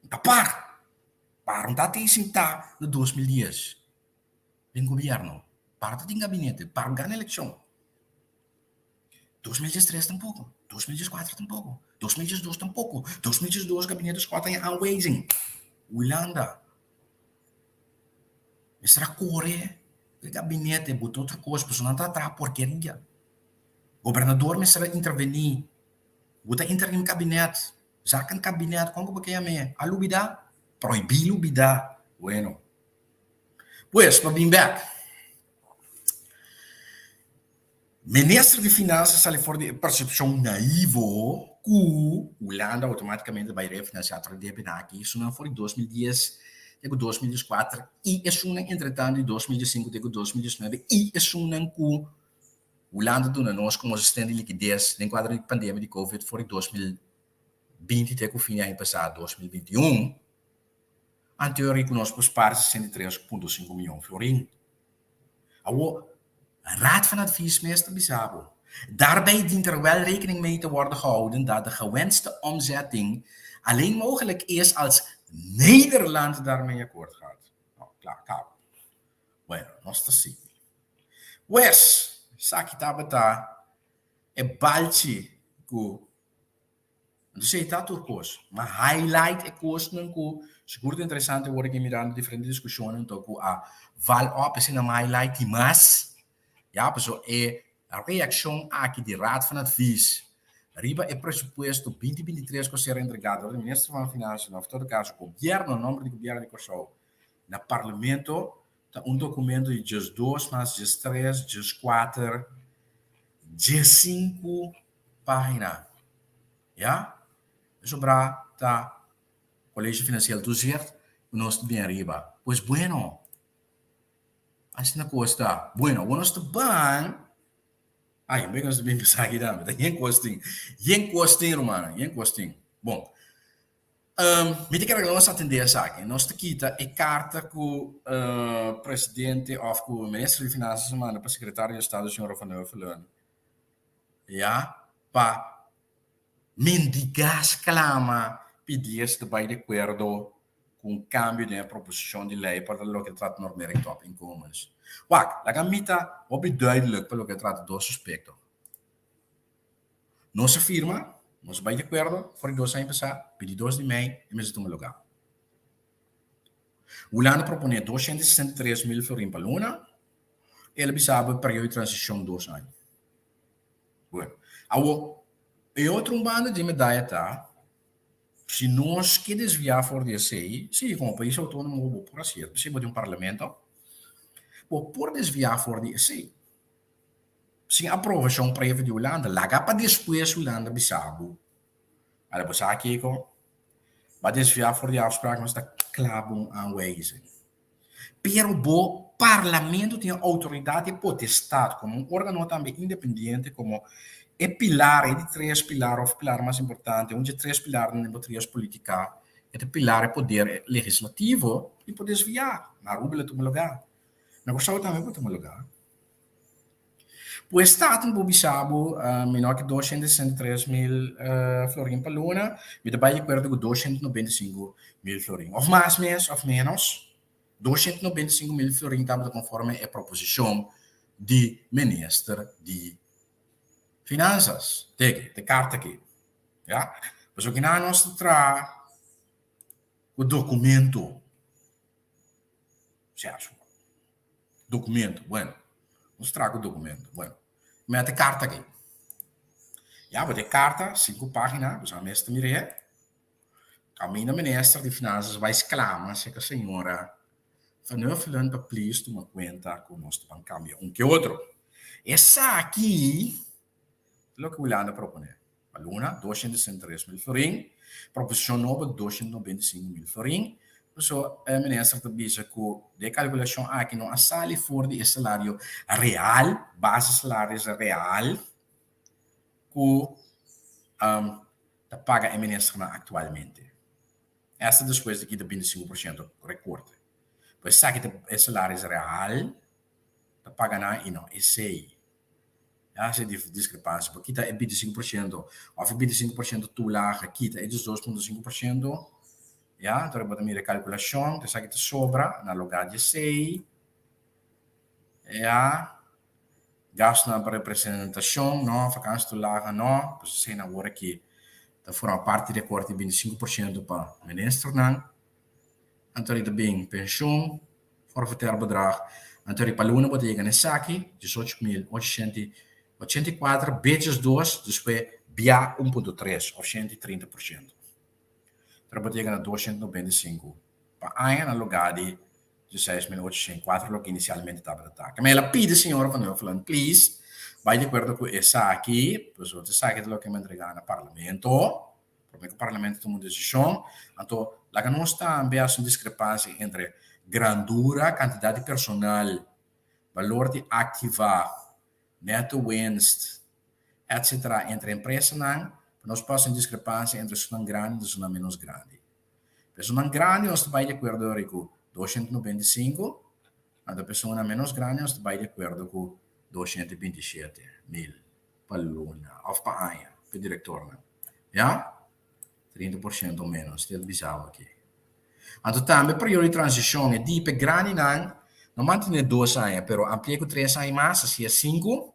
para não estar sentar no 2010, em governo, para ter gabinete, para ganhar eleição. 2013 tampouco, 2014 tampouco, 2012 tampouco, 2012 gabinete escota em aanwijzing. Holanda. Será Coreia? O gabinete botou outra coisa, porque não está atrás porqueria. Governador me será intervenir, botar interim gabinete, sacan gabinete, como que é me? A lubida, proibir lubida. Bueno. Pues, para bem back. Ministro de Finanças sale fora de percepção naivo que Holanda automaticamente vai refinanciar a dívida aqui. Isso não foi em 2010, até 2004, e isso não, entretanto, em 2005 até 2019, e isso não que Holanda do nós como assistente de liquidez no quadro de pandemia de Covid foi em 2020 até o fim do ano passado, 2021. Anterior que nós para 63,5 milhões florin. Raad van Advies, meester Bizabo. Daarbij dient er wel rekening mee te worden gehouden dat de gewenste omzetting alleen mogelijk is als Nederland daarmee akkoord gaat. Nou, klaar. Bueno, nós está assim. Pues, saki tabata é balti ku. Não sei tá turcos, mas highlight é coisa não ku. Seguro interessante agora que mirando diferentes discussões então ku a val op is in highlight mas ja, pessoal, a reação aqui de Raad van Advies, riba é presupuesto 2023 que será entregado ao Ministro das Finanças, em todo caso, o governo, o nome do governo de Kosovo, no Parlamento, tá documento de just 2, mais just 3, just 4, just 5 páginas. Ja? Sobra tá Colégio Financeiro do Zert, nós bem arriba. Pois bueno, assim na costa, bueno, nós tá bem. Ai, bem nós bem pensar aqui também, tá yen costing, romano, yen costing. Bom, me diga que nós atender essa aqui, nós tá aqui tá carta que o presidente of o ministro de Finanças, mano, para o secretário de Estado, o senhor Van Huffelen, ja, para mendigas clama pedir de vai de acordo com o cambio de proposição de lei para o que trata normering top incomes. Wak, la gamita op duidelijk para o que trata do suspeito. Nossa firma, nós vai de acordo, for dois anos passar, pedir 2 de maio e mesmo tomar lugar. O Lando propõe 263 mil florin para Luna, ele bisaba período de transição 2 anos. Bueno, e outro bando de medalha tá, se nós que desviar for de SI, sim, como país autônomo, por assim, precisa de um parlamento, por desviar for de SI, sem aprovação prévia de Holanda, larga para depois Holanda bisabo. Ela você aqui com, vai desviar for de afspraak, mas está claro aanwijzing. Pero o parlamento tem autoridade e potestade, como um órgão também independente, como é pilar, é de 3 pilares, o pilar mais importante, um de 3 pilares na três política, é de pilar é poder legislativo e poder desviar. Na rúbula tu lugar. Na Kosovo também pode tomar lugar. O Estado no Bobisabo, menor que 263 mil florin para Luna, me dá de acordo com 295 mil florin. Ou mais ou menos, 295 mil florin estava conforme a proposição de ministro de Finanças. De carta aqui. Ja? Mas o que nós traz o documento. Certo? Documento, bueno. Nos traga o documento, bueno. Mete carta aqui. Ja, vou ter carta, 5 páginas, você vai me mirar. Caminho ministro de Finanças vai exclamar se a senhora Van Huffelen para please tomar conta com o nosso bancário, que outro. Essa aqui é o que o Holanda propõe. A Luna, 263 mil florin, proposição nova, 295 mil florin. So, o ministro diz que a calculação aqui não assale for de salário real, base salário real, que paga o ministro atualmente. Essa depois daqui de 25% recorte. Pois sabe que o salário real, que paga na e não, esse aí. Essa discrepância, porque está 25%, ou 25% tu lá, aqui está 2,5%. Ja, então eu mirar a calculação, então sabe que sobra na lugar de 6. Ja, gasto na representação, não, vacância do lago, não, pois sei na hora que tá forma parte de corte 25% para o ministro, não. Então ele também pensão, forfetar bedrag, então ele para Luna botar nessa aqui, 18.884 vezes 2, depois via 1,3 ou 130%. Trabalha na 295. Para aí, na lugar de 16.804, lo que inicialmente estava ataque. Mas ela pede, senhora Van Huffelen, please, vai de acordo com essa aqui, pois você sabe que é o que me entregar no parlamento, porque o parlamento toma uma decisão, então, lá que nós também há uma discrepância entre grandura, quantidade de personal, valor de ativa, neto winst, etc., entre empresas, não, nós passamos discrepância entre zona grande e zona menos grande. Para zona grande, nós vai de acordo com 295, e para zona menos grande, nós vai de acordo com 227 mil para Luna, ou para Anha, para o diretor. Né? Já? 30% menos, tem bizarro aqui. Então, também, período de transição é de para grande, não mantém 2 anos, mas amplia com 3 anos mais, assim é 5.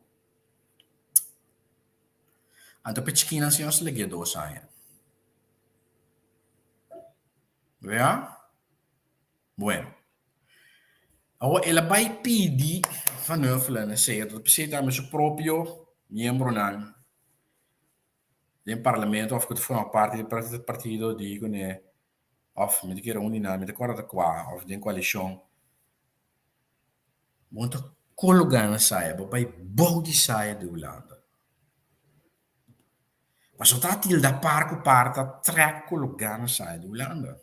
Então, pequena, senhor, se liga 2 anos. Vea? Bueno. Agora, ela vai pedir Van Huffelen säger att precis där med så proprio miembro del Parlamento of que forma parte del partido digo ne of met que reunir met de corda qua of den coalition muito colugana saia bij body saia de Holanda. Maar zodra il da parco parta trek colugana saia de Holanda.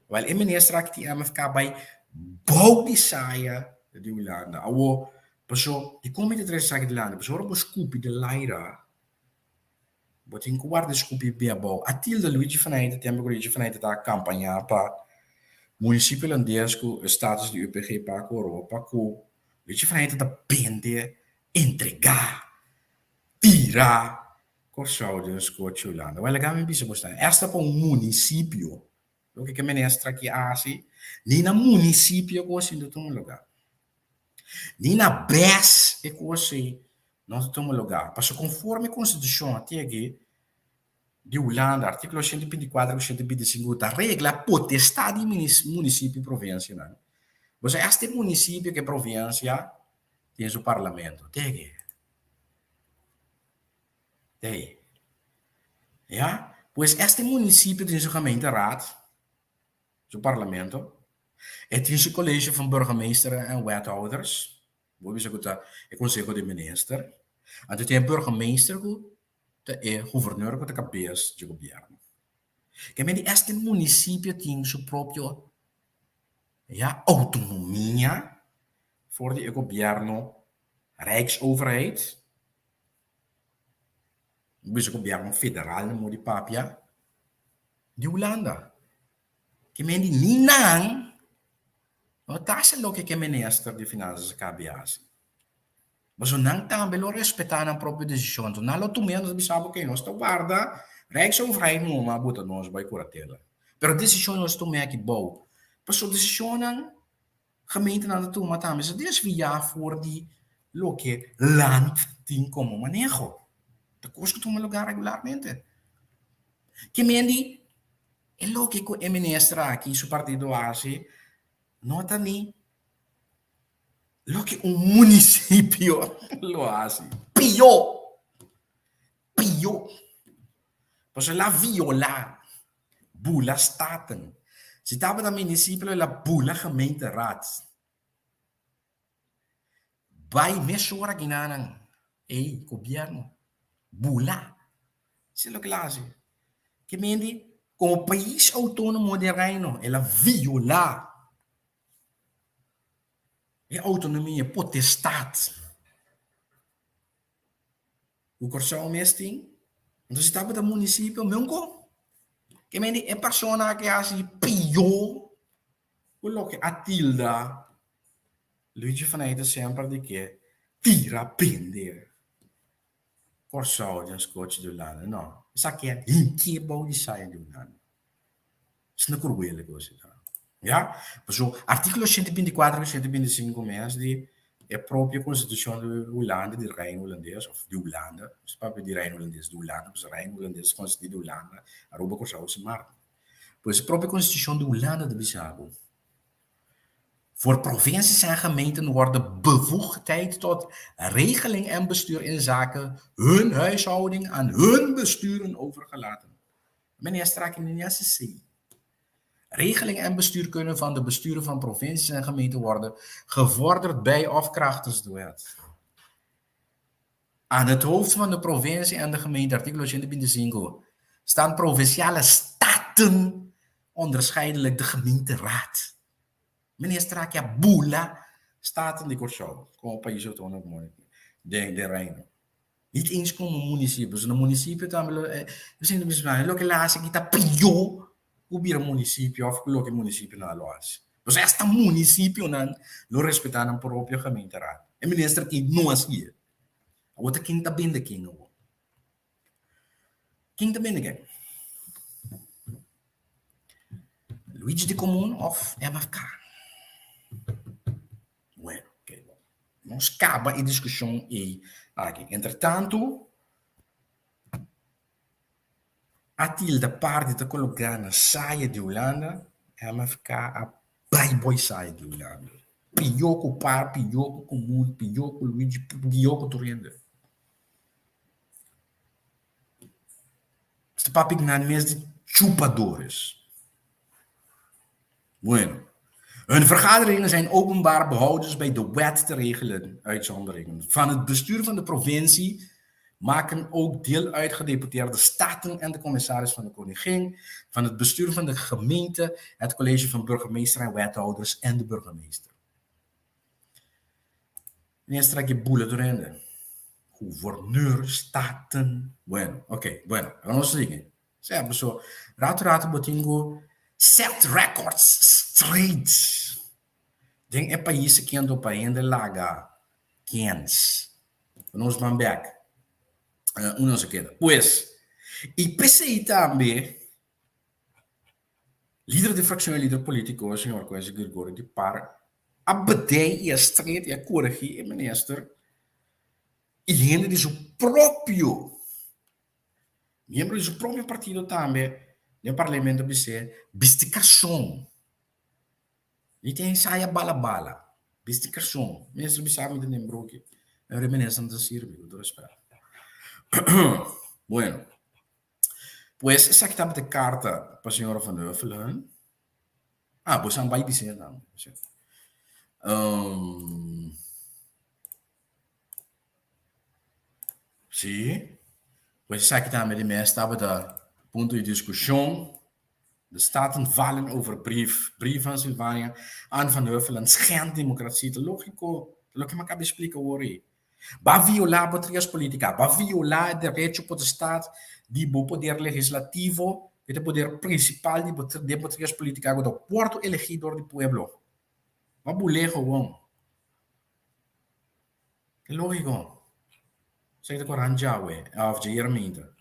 Wel in meneer strak die MFK bij body saia de Holanda. Awo paso di come tre saia de Holanda, paso robo scoopy de Laira. Wat in guarda scoopy bebo. Atil de Luigi vanuit tempo Luigi vanuit da campagna pa municipio holandês com status de UPG para a Europa, com a gente da pende entregar, tirar, corsauders, coachulando. Olha, gami bisa mostrar. Esta para município, o que ministra aqui assim, nem na município que você não tem lugar, nem na BES que você não tem lugar. Porque conforme a Constituição até aqui de Holanda, artículo 124 e 125, da regla potestade município e província. Você este município que província tem o parlamento. Tem. Ja? Pois este município tem sua gemeenteraad, seu parlamento, e tem seu colégio van burgemeester en wethouders. Vou ver se o conselho de minister. En tu tem burgemeester é governador com a cabeça de governo. Que men este município tem seu próprio autonomia voor de governo, Rijksoverheid, dus governo federal no de papia de Holanda. Que men die ninang, o taxa lo que minister de finanças cabeça. Mas o não também lo respeitar a própria decisão. Então, não tu menos bisabo que nós guarda, Rijksoverheid não uma bota nós vai curatela. Pero decisão nós tomamos aqui bom. Mas a decisão não gemeente não toma também. Isso desvia voor die lo que land tem como manejo. De coisa que toma lugar regularmente. Que mendi é lo que o ministro aqui, seu partido hace, nota nem lo que un municipio lo hace. Pior. Pues la viola. Bula staten. Si estaba en el municipio la bula gemeenteraad. Bij mesora ginanan. Gobierno. Bula. Se lo que hace. Que mendi, como país autónomo de Reino, la viola. E autonomia, potestade. O corso mesting, então se estava do município, mesmo que me é persona que assim pior, o que atilda, Luigi vanuit sempre de que tira pender. Corso de coach de Holanda, não. Isso aqui é incrível de sair de Holanda. Isso não é cruel que você está. Ja, dus artikel 124 e 125 mês de a própria Constituição de Holanda, de Reino Holandês, of de Holanda, os papéis de Reino Holandês de Holanda, os Reino Holandês Constituição de Holanda, a roupa com os marcos. Pois a própria Constituição de Holanda de Bissau. Voor provincies en gemeenten worden bevoegdheid tot regeling en bestuur in zaken hun huishouding aan hun besturen overgelaten. Meneer Straken in SCC. Regeling en bestuur kunnen van de besturen van provincies en gemeenten worden gevorderd bij of krachtens de wet. Aan het hoofd van de provincie en de gemeente, artikel 125, staan provinciale staten, onderscheidelijk de gemeenteraad. Meneer Strakia, Bula, staten die corso, como país autónomo de Reino. Niet eens como municípios. No município também, assim, lo que lá se quita pior. Ubira município, of lo que município não lo hace. Pues esta município não lo respetar na própria gemeenteraad. E minister que não assim. Outra quem tá bem daqui não. Quem tá bem daqui? Luigi de Comum of MFK. Bueno, ok. Nós acaba a discussão e aqui. Entretanto, atil da parte de colocar na saia de Holanda, MFK a bye boy saia de Holanda. Piyoko par, piyoko comum, piyoko Luigi, piyoko torrende. Este papi na mes de chupadores. Bueno. Hun vergaderingen zijn openbaar behoudens bij de wet te regelen, uitzonderingen. Van het bestuur van de provincie maken ook deel uit gedeputeerde staten en de commissaris van de koningin, van het bestuur van de gemeente, het college van burgemeester en wethouders en de burgemeester. Ineens trek je boelen doorheen. Gouverneur, staten. Bueno, oké, bueno, vamos a seguir. Certo, pessoal. Rato botingo, set records straight. Ding é país que ando para ainda laga. Quens. Vamos back. Não se queda. Pois, e PCI também, líder de fracção e líder político, o senhor Coisa Gregório de Par, a bater e a straight e a corrigir, e minister, e gente de seu próprio, membro de seu próprio partido também, no parlamento, bisticação. E tem saia bala. Bisticação. Ministro Bissau me lembrou que é o reminiscente da Síria, eu espero. Bueno. Pues, essa aqui estava de carta para a senhora Van Huffelen. Pois são vai dizer não. Sim. Pois essa aqui também de mês estava da ponto de discussão. De staten vallen over brief van Sylvania aan Van Huffelen schendt democratie. Te logico que me acaba de explicar hoje. Va violar baterias políticas, va violar o direito do Estado de poder legislativo, de poder principal de baterias políticas do porto elegidor do pueblo. Va buler gewoon. É lógico. Zeg de Koran Jawe, of de Jerminta.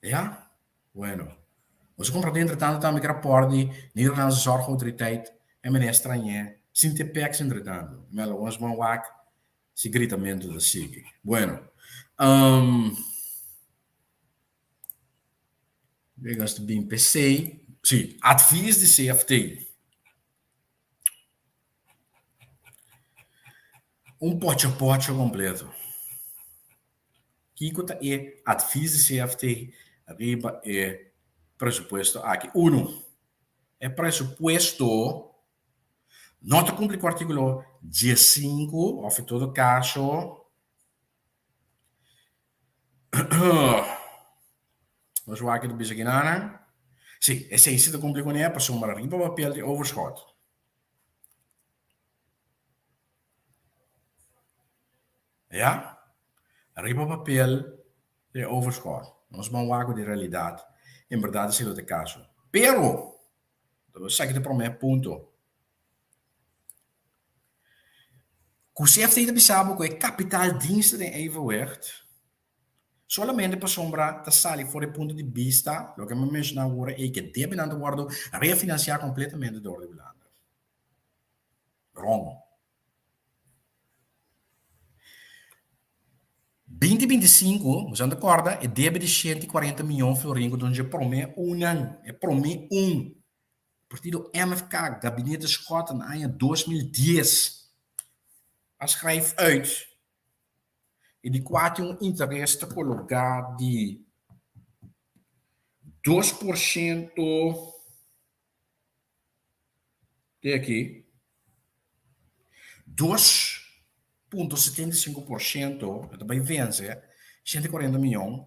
Ja? Bueno. Você compreende, entretanto, também que rapporti, Nederlandse Zorgautoriteit en meneer Stranje, sin te pex, entretanto. Mas ons man wak, se gritamento da SIG. Bueno. Vegas de BIM PC. Sim, advies de CFT. Pote completo. Kiko é advies de CFT, arriba é pressuposto aqui. Uno, é pressuposto, nota cumpre com o artigo 15, ou em todo caso, vamos ver aqui do Bisaginana. Sim, esse aí se cumpre com ele, para somar arriba o papel de overschot. Ja? Arriba o papel de overschot. Nós vamos ver de realidade. Em verdade, esse é o caso. Pero, eu sei que para mim, ponto. O CFT Bissau é capitaldiensten em evenwicht. Solamente para sombra da sali for o ponto de vista, o que me mencionava agora é que deve não guardo refinanciar completamente door de Holanda. Wrong. 2025, você não acorda, é deve de 140 milhões de florinhos, onde promete um. Partido MFK, Gabinete de Schot, no ano 2010. Hij schrijft uit. E die kwart interesse te colocar de 2% de aqui. 2,75%, também vence, 140 milhões.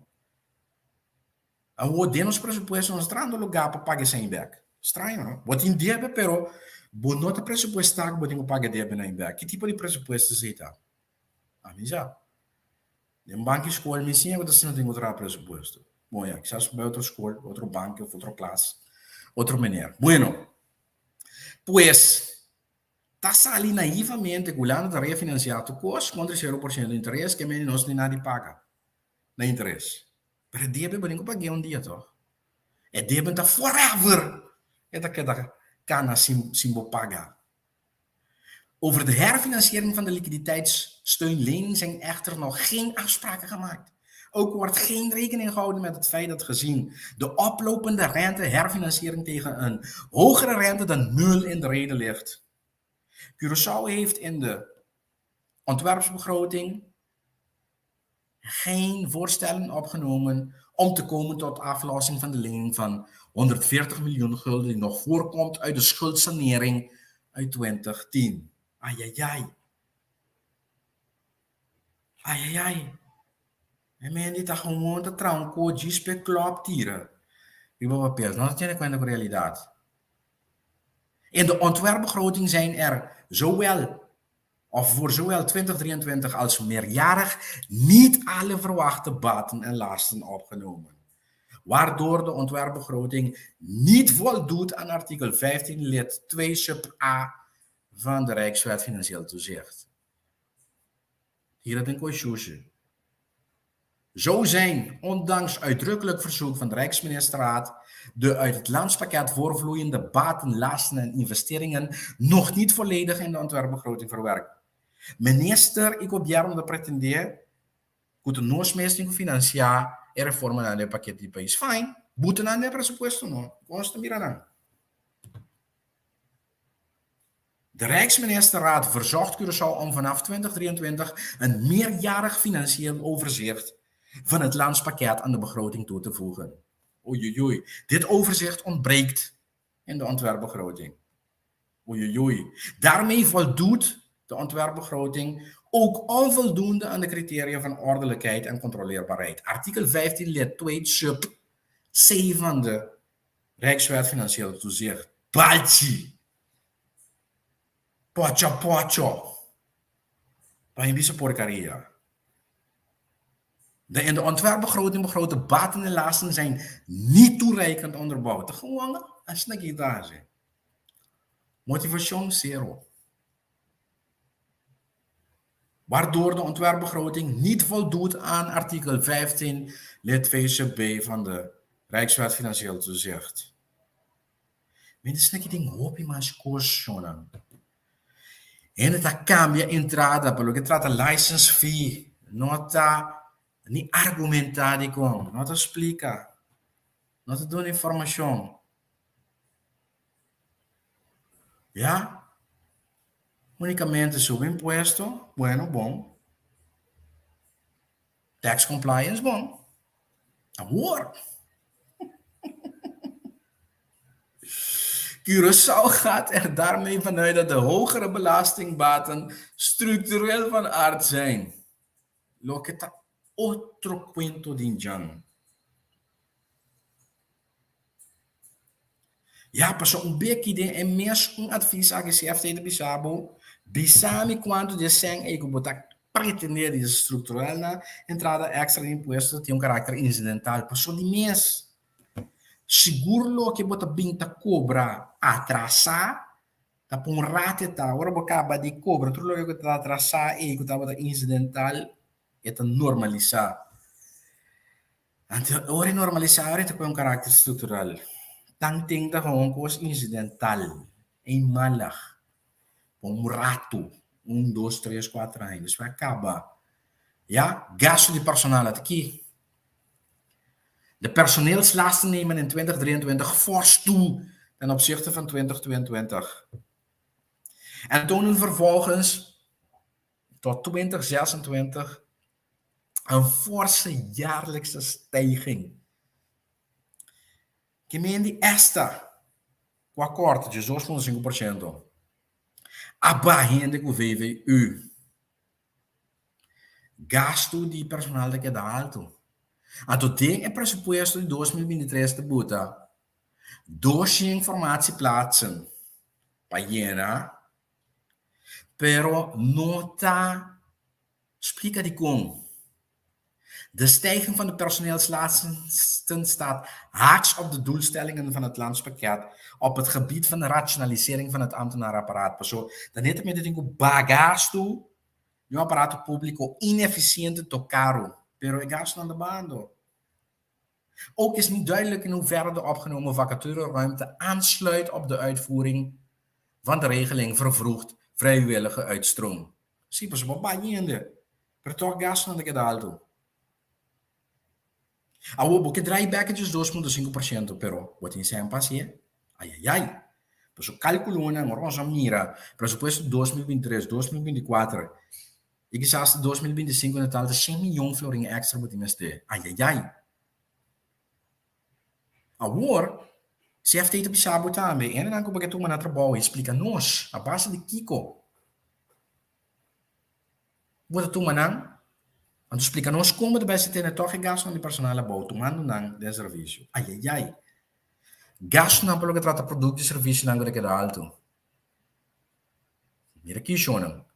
A ordem nos pressupostos não está no lugar para pagar sem back. Estranho, não? Bote em débito, pero nota pressupostar que bote em pagar débito na back. Que tipo de pressuposto você está? A mim já. Em banco escola, me ensina que você não tem outro pressuposto. Bom, já, quizás para outra escola, outro banco, outra classe, outra maneira. Bueno, pues, está ali naivamente, gulando de refinanciar o custo contra 0% de interesse, que não tem nada de paga na interesse. Mas débito, eu não paguei um dia, toch? É débito forever. É daquela cana sim pagar. Over de herfinanciering van de liquiditeitssteunlening zijn echter nog geen afspraken gemaakt. Ook wordt geen rekening gehouden met het feit dat gezien de oplopende rente herfinanciering tegen een hogere rente dan 0 in de reden ligt. Curaçao heeft in de ontwerpsbegroting geen voorstellen opgenomen om te komen tot aflossing van de lening van 140 miljoen gulden die nog voorkomt uit de schuldsanering uit 2010. Ai. En men die toch gewoon te tranco, gispe klopt tieren. Die wil papel, dat tiene cuenta con realidad. In de ontwerpbegroting zijn er voor zowel 2023 als meerjarig niet alle verwachte baten en lasten opgenomen. Waardoor de ontwerpbegroting niet voldoet aan artikel 15 lid 2 sub A van de Rijkswet Financieel Toezicht. Hier het een koosjoesje. Zo zijn, ondanks uitdrukkelijk verzoek van de Rijksministerraad, de uit het landspakket voorvloeiende baten, lasten en investeringen nog niet volledig in de ontwerpbegroting verwerkt. Minister, ik observo de pretender que o nosso mesmo financiar a reforma do paquete de país. Fine, boeten aan het presupuesto no. Consta mirarán. De Rijksministerraad verzocht Curaçao om vanaf 2023 een meerjarig financieel overzicht van het landspakket aan de begroting toe te voegen. Oei. Dit overzicht ontbreekt in de ontwerpbegroting. Oei. Daarmee voldoet de ontwerpbegroting ook onvoldoende aan de criteria van ordelijkheid en controleerbaarheid. Artikel 15 lid 2 sub C van de Rijkswet Financieel Toezicht. Balchi. Pocho. Pahimbiso porcaria. De in de ontwerpbegroting begrote baten en lasten zijn niet toereikend onderbouwd. Gewoon als je daar zit. Motivation zero. Waardoor de ontwerpbegroting niet voldoet aan artikel 15 lid 2 sub B van de Rijkswet Financieel Toezicht. Mensen snakken ding hoop je maar scoren. En het cambia entrada, pelo que trata license fee, nota ni argumentari com, nota explica, nota dona informação. Ja? Unicamente sube impuesto, bueno, bom. Tax compliance, bom. Amor. Curaçao gaat er daarmee vanuit dat de hogere belastingbaten structureel van aard zijn. Lo que está otro cuento de Injan. Ja, paso un beki de en mes un advies a que se afte de bisabo, bisami quanto de sen ego botak pretender de estrutural na entrada extra de impuestos tem carácter incidental. Paso de mes. Seguro que bota binta cobra atrasar, tá por rate tá, ora bocaba de cobra, tudo lo que tá atrasar e que tá bota incidental e tá normalizar. Ante ora normalizar tem um carácter estrutural. Tang ting tá com coisa incidental, em malah, um rato, 1, 2, 3, 4 anos, vai acabar. Ja, gasto de personal aqui. De personeelslasten nemen in 2023 fors toe ten opzichte van 2022. En tonen vervolgens tot 2026 een forse jaarlijkse stijging. Que mendi esta, com a corte de 2,5%, abarrende com o VVU. Gasto de personal que dá alto. Ato tem é pressuposto de 2023 de buta. Doce informatie plaatsen. Pajena. Pero nota explica die kom. De stijging van de personeelslasten staat haaks op de doelstellingen van het landspakket op het gebied van de rationalisering van het ambtenaarapparaat. Zo, dan heet het met het bagasto, je apparato público inefficiënte to caro. Pero ik gasto aan de bando. Ook is niet duidelijk in hoeverre de opgenomen vacatureruimte aansluit op de uitvoering van de regeling vervroegd vrijwillige uitstroom. Zie pas op bañende. Per toch gasto aan de gedaldo. Awo boke dry packages 2,5%, pero wat in zijn passie? Ai. Pues calculou na rosa mira, presupuesto 2023, 2024 e quizás 2025 Natal de 100 miljoen florin extra moet investeren. Ai, ai, ai. Agora, se heeft feito pisabo também, e não como que tu mana trabalho, explica nós, a base de Kiko. Vou tu manang, anto explica nós como de beste ter toque gasto de personal abou, tu mando nang de serviço. Ai, ai, ai. Gasto não pelo que trata produto e serviço não que é alto. Mira aqui, Shonan.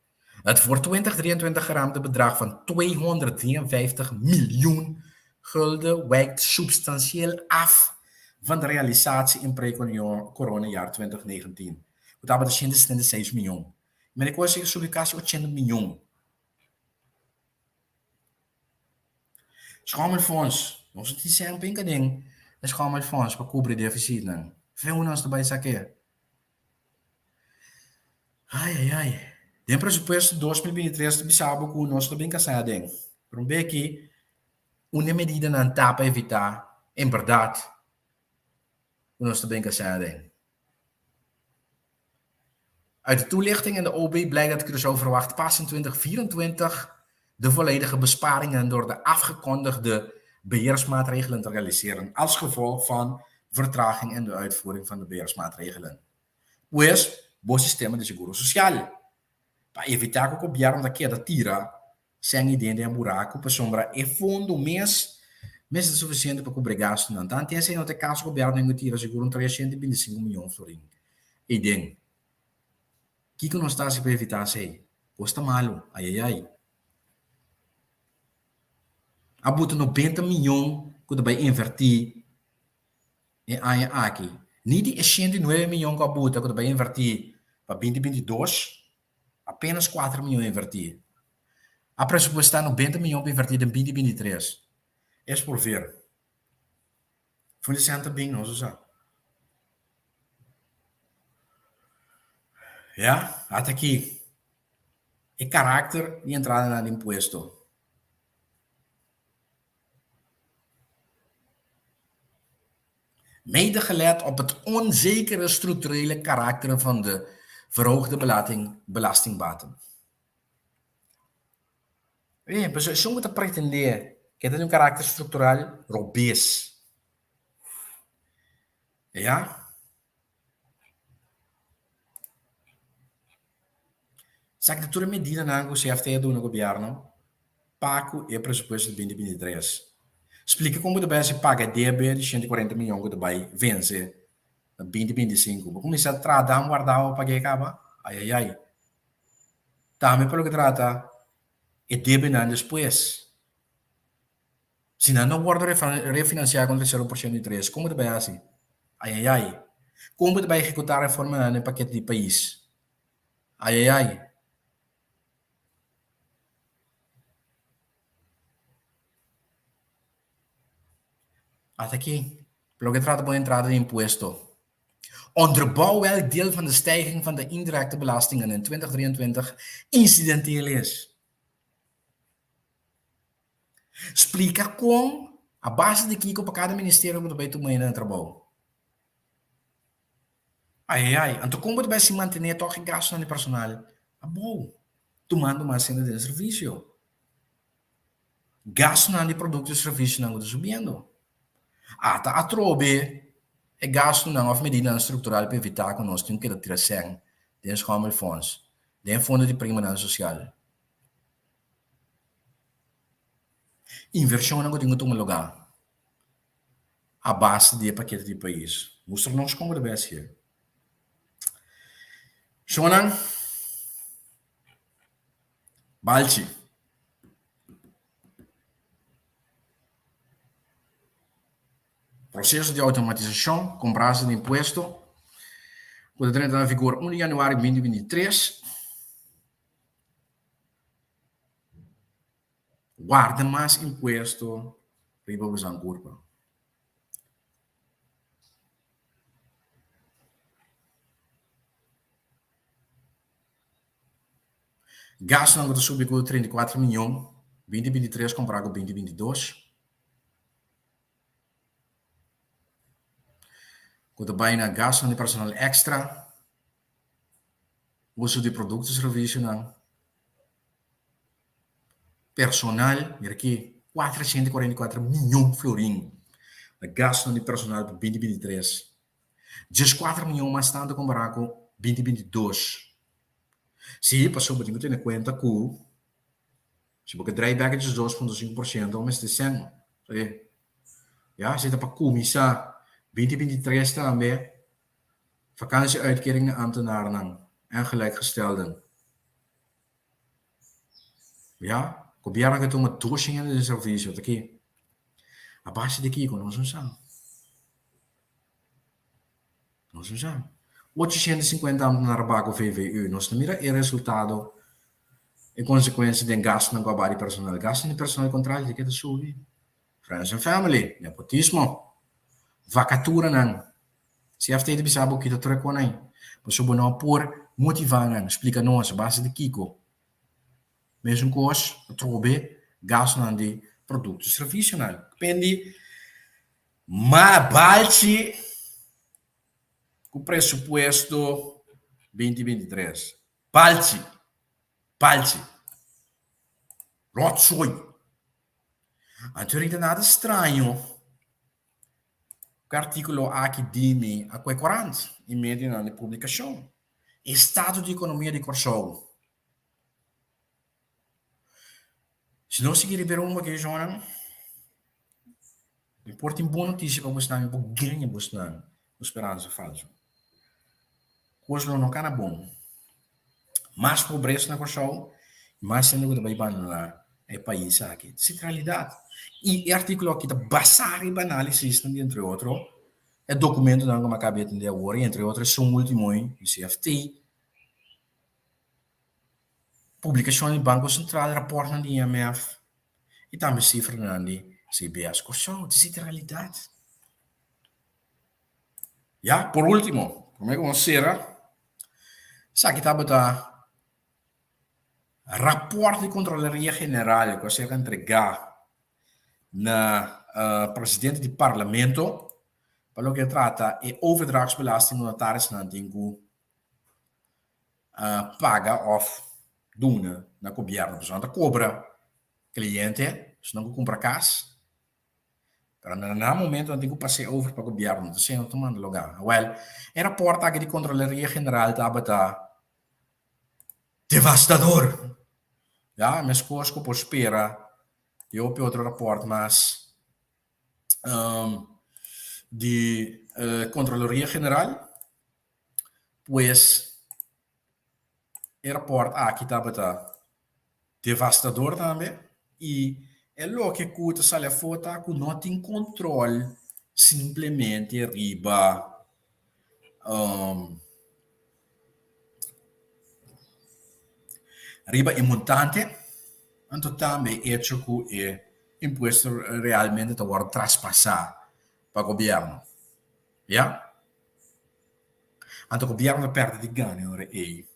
Het voor 2023 geraamde bedrag van 253 miljoen gulden wijkt substantieel af van de realisatie in pre-coronajaar 2019. Dat betekent 6 miljoen. Maar ik wil zeggen, subicatie 80 miljoen. Schomelfonds, ons het is een pinke ding. De schomelfonds voor cobrir deficit. Veel ons erbij zaken. Ai, ai, ai. Den presupuesto 2023 bisabo com nós também casado. Por um beque, uma medida não dá para evitar, em verdade, nós também casado. Uit de toelichting in de OB blijkt dat Curaçao verwacht pas in 2024 de volledige besparingen door de afgekondigde beheersmaatregelen te realiseren, als gevolg van vertraging in de uitvoering van de beheersmaatregelen. Pues, bom sistema de seguro social. Para evitar que o governo da queda tira sem dentro de um buraco para sombra e fundo mês é suficiente para cobrir gasto não tanto assim no caso o governo não tira seguro 325 milhões florin e den que não está se para evitar sei custa malo ai ai ai abuta 90 milhões que vai invertir em aqui nem de 109 milhões que abuta que vai invertir para 2022 apenas 4 milhões invertidos. A pressupostar 90 milhões invertidos em 2023. É por ver. Foi isso bem, não se ja, até aqui. É caráter de entrada no imposto. Mede gelet op het onzekere structurele karakter van de verhoogde belastingbaten. Pues zo moet pretender que tem carácter estrutural robusto. Ja? Sa que toda medida não se have do governo, pago e presupuesto de 2023. Explica como de base paga débito de 140 milhões que vai vencer em 2025. Vou começar a tratar um guardar para que acaba. Ai, ai, ai. Também pelo que trata, e débito não depois. Se não guarda refinanciar com 0% de interesse, como de base? Ai, ai, ai. Como de vai executar a reforma no paquete de país? Ai, ai, ai. Até aqui, pelo que trata de entrada de imposto. Onderbouw welk deel van de stijging van de indirecte belastingen in 2023 incidenteel is. Explica como a base de Kiko para cada ministério do bem tomar no trabalho. Ai, ai, então como vai se manter toque gasto no personal? Ah, bom, tomando mais cena de serviço. Gasto no produto e serviço não está subindo. Ah, tá a trobe é gasto não of medida estrutural para evitar que nós tenhamos que tirar sem de fonds, de fundo de prima social. Inversão não tem um lugar. A base de paquete de país. Mostra-nos como deve ser. Shonan, Balchi. Processo de automatização com base de imposto pode entrar em vigor 1 de janeiro de 2023. Guarda mais imposto para a curva. Gasto não subiu com 34 milhões, 2023 comparado com 2022. Quando vai na gasto de personal extra, uso de produtos e serviços, não. Personal, mira aqui, 444 milhões de florim. De gasto de personal para 2023. 14 milhões mais tanto comparado com 2022. Sim, passou por ter em conta que se você drawback de 2,5%, mas de 100. Ja, zit para começar 2023 também. Vakantieuitkeringen ambtenaren en gelijkgestelden. Ja, copiaram que toma doxinha de serviço aqui. A base daqui com nós não sabe. Nós não sabe. 850 ambtenaren bago VVU. Nós não mira o resultado e consequência de gasto na guabari personal. Gasto de personal contrário de que subir. Friends and family, nepotismo, vacatura não. Se a FT bisa bo kita trek wanai. Paso bo na por motivangan, explica nós a base de Kiko. Mesmo coisa, trobe gasto nan de produtos e serviços não. Depende mas balde o pressuposto 2023. Balde. Rotsoi. Então não é nada estranho. O artículo aqui dime a quei 40 em média na publicação. Estado de economia de Corsol. Se não seguir liberar uma que já importa em boa notícia para você não, para ganhar você não, esperança falso. Coisa não cana bom. Mais pobreza na Corsol, mais sendo que vai banhar é país aqui. Centralidade. E o artigo aqui está baseado em análise, entre outros, é documento não como acabei de entender agora, entre outros, são últimos, o CFT, publicação do Banco Central, rapport do IMF, e também cifra do CBS Corsol, de centralidade. Ja, por último, como é que vamos ser? Sabe que está rapport de Controladoria General que você vai entregar na presidente do Parlamento para o que trata é overdragsbelasting notaris na dingo paga of doen na governo. Então, cobra cliente, se não compra casa, para no momento não tem que passar over para o governo, então se não tomando lugar. Well, era porta aqui de Controladoria General estava devastador. Ja, mas coisa que por espera, eu ouvi outro rapport, mas de Controladoria General, pues o rapport aqui estava devastador também, e é lo que custa sale foto que não tem controle simplesmente riba riba montante, então também é que é imposto realmente a war traspassar para o governo. Ja? Então o governo perde de ganho e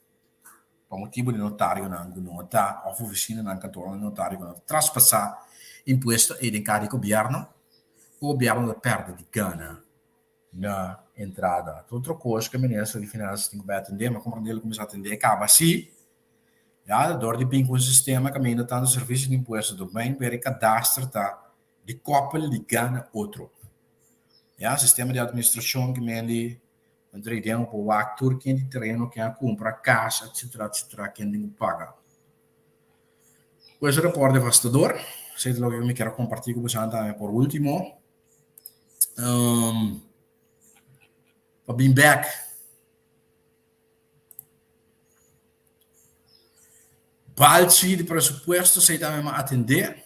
por motivo de notário não nota, ou oficina não cantor de notário não traspassar imposto em cada governo, o governo perde de ganho na entrada. Outra coisa que o ministro de Finanças tem que atender, mas como ele começa a atender, acaba assim. Ja, door die pinkelsystemen kan men dan de serviço de imposto do bem per cadastro tá de koppel de gana outro. Ja, sistema de administração que men de entreidem por o actor que de terreno que compra casa, etc, que tem que pagar. Esse report devastador, sei lo que eu me quero compartilhar com vocês também por último. Para being back. Balde de pressuposto, sei também atender.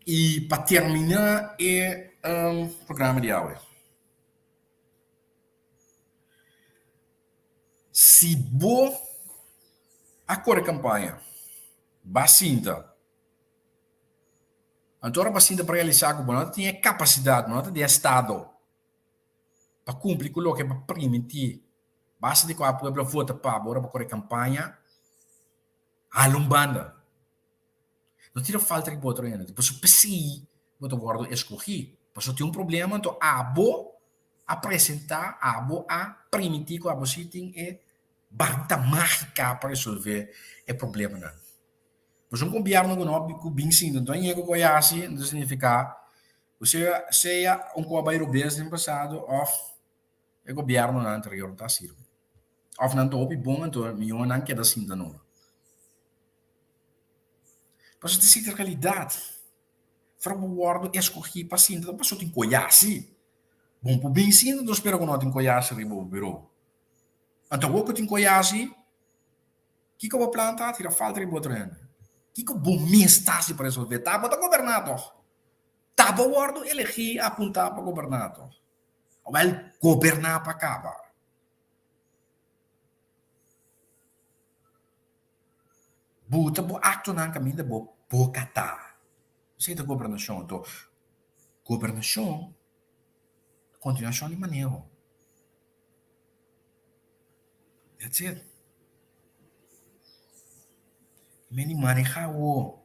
E para terminar, é programa de aula. Se bo a cor campanha, bacinta. Então, a bacinta para realizar, não tem capacidade, não tem estado para cumprir com o que é para permitir. Basta de que a população vota para a campanha, a lumbanda. Não tira falta de voto ainda. Depois, se você guarda escolher, depois tem problema, então, apresentar a primitivo abo sitting e banta mágica para resolver o problema não. Mas um governo que não que bem sim, então é que assim, não significa você seja um cobairo business no passado ou o governo na anterior está sirvo. Of não tô bom então milhão não queda assim da não. Mas isso é a realidade. Para o guardo escolhi paciente, não passou em coiasi. Bom, por bem sim, não espero que não tenha coiasi ribo o bureau. Então, o que tem coiasi, que eu vou plantar, tira falta ribo treino. Que bom mês está se para resolver? Tá, bota governador. Tá, bom guardo elegi apontar para governador. Ou ele governar para cá. Buta bo acto nan caminho de bo bocata. Sei da governação, então governação, continuação de manejo. That's it. Meni maneja o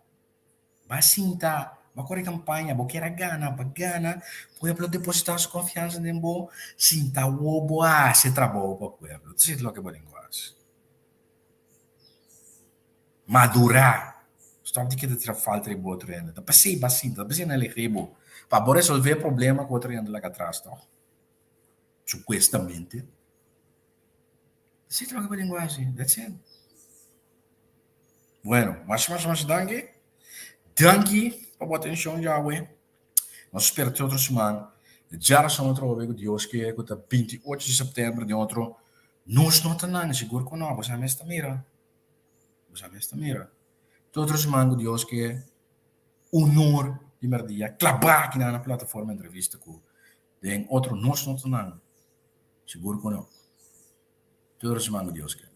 basinta, ba corre campanha, bo quer gana, ba gana, pueblo depositar sua confiança em bo, sinta o boa, se trabalho para pueblo. That's it lo que bo linguagem. Madurar. Stop de que te tira falta de boa treino. Da passei basinta, passei na leribo. Para resolver o problema que o treino lá atrás, tá? Supuestamente. That's it lo que bo linguagem. That's it. Bueno, mas danke. Danke por a atenção, Yahweh. Nós esperamos outra semana. Já são outra vez, Deus que é 28 de setembro de outro. Nós não estamos seguro que não, você está mira. Você está mira. Outra semana, Deus que é honor de merdia. Clabar aqui na plataforma entrevista com tem outro nós não estamos seguro que não. Outra semana, Deus que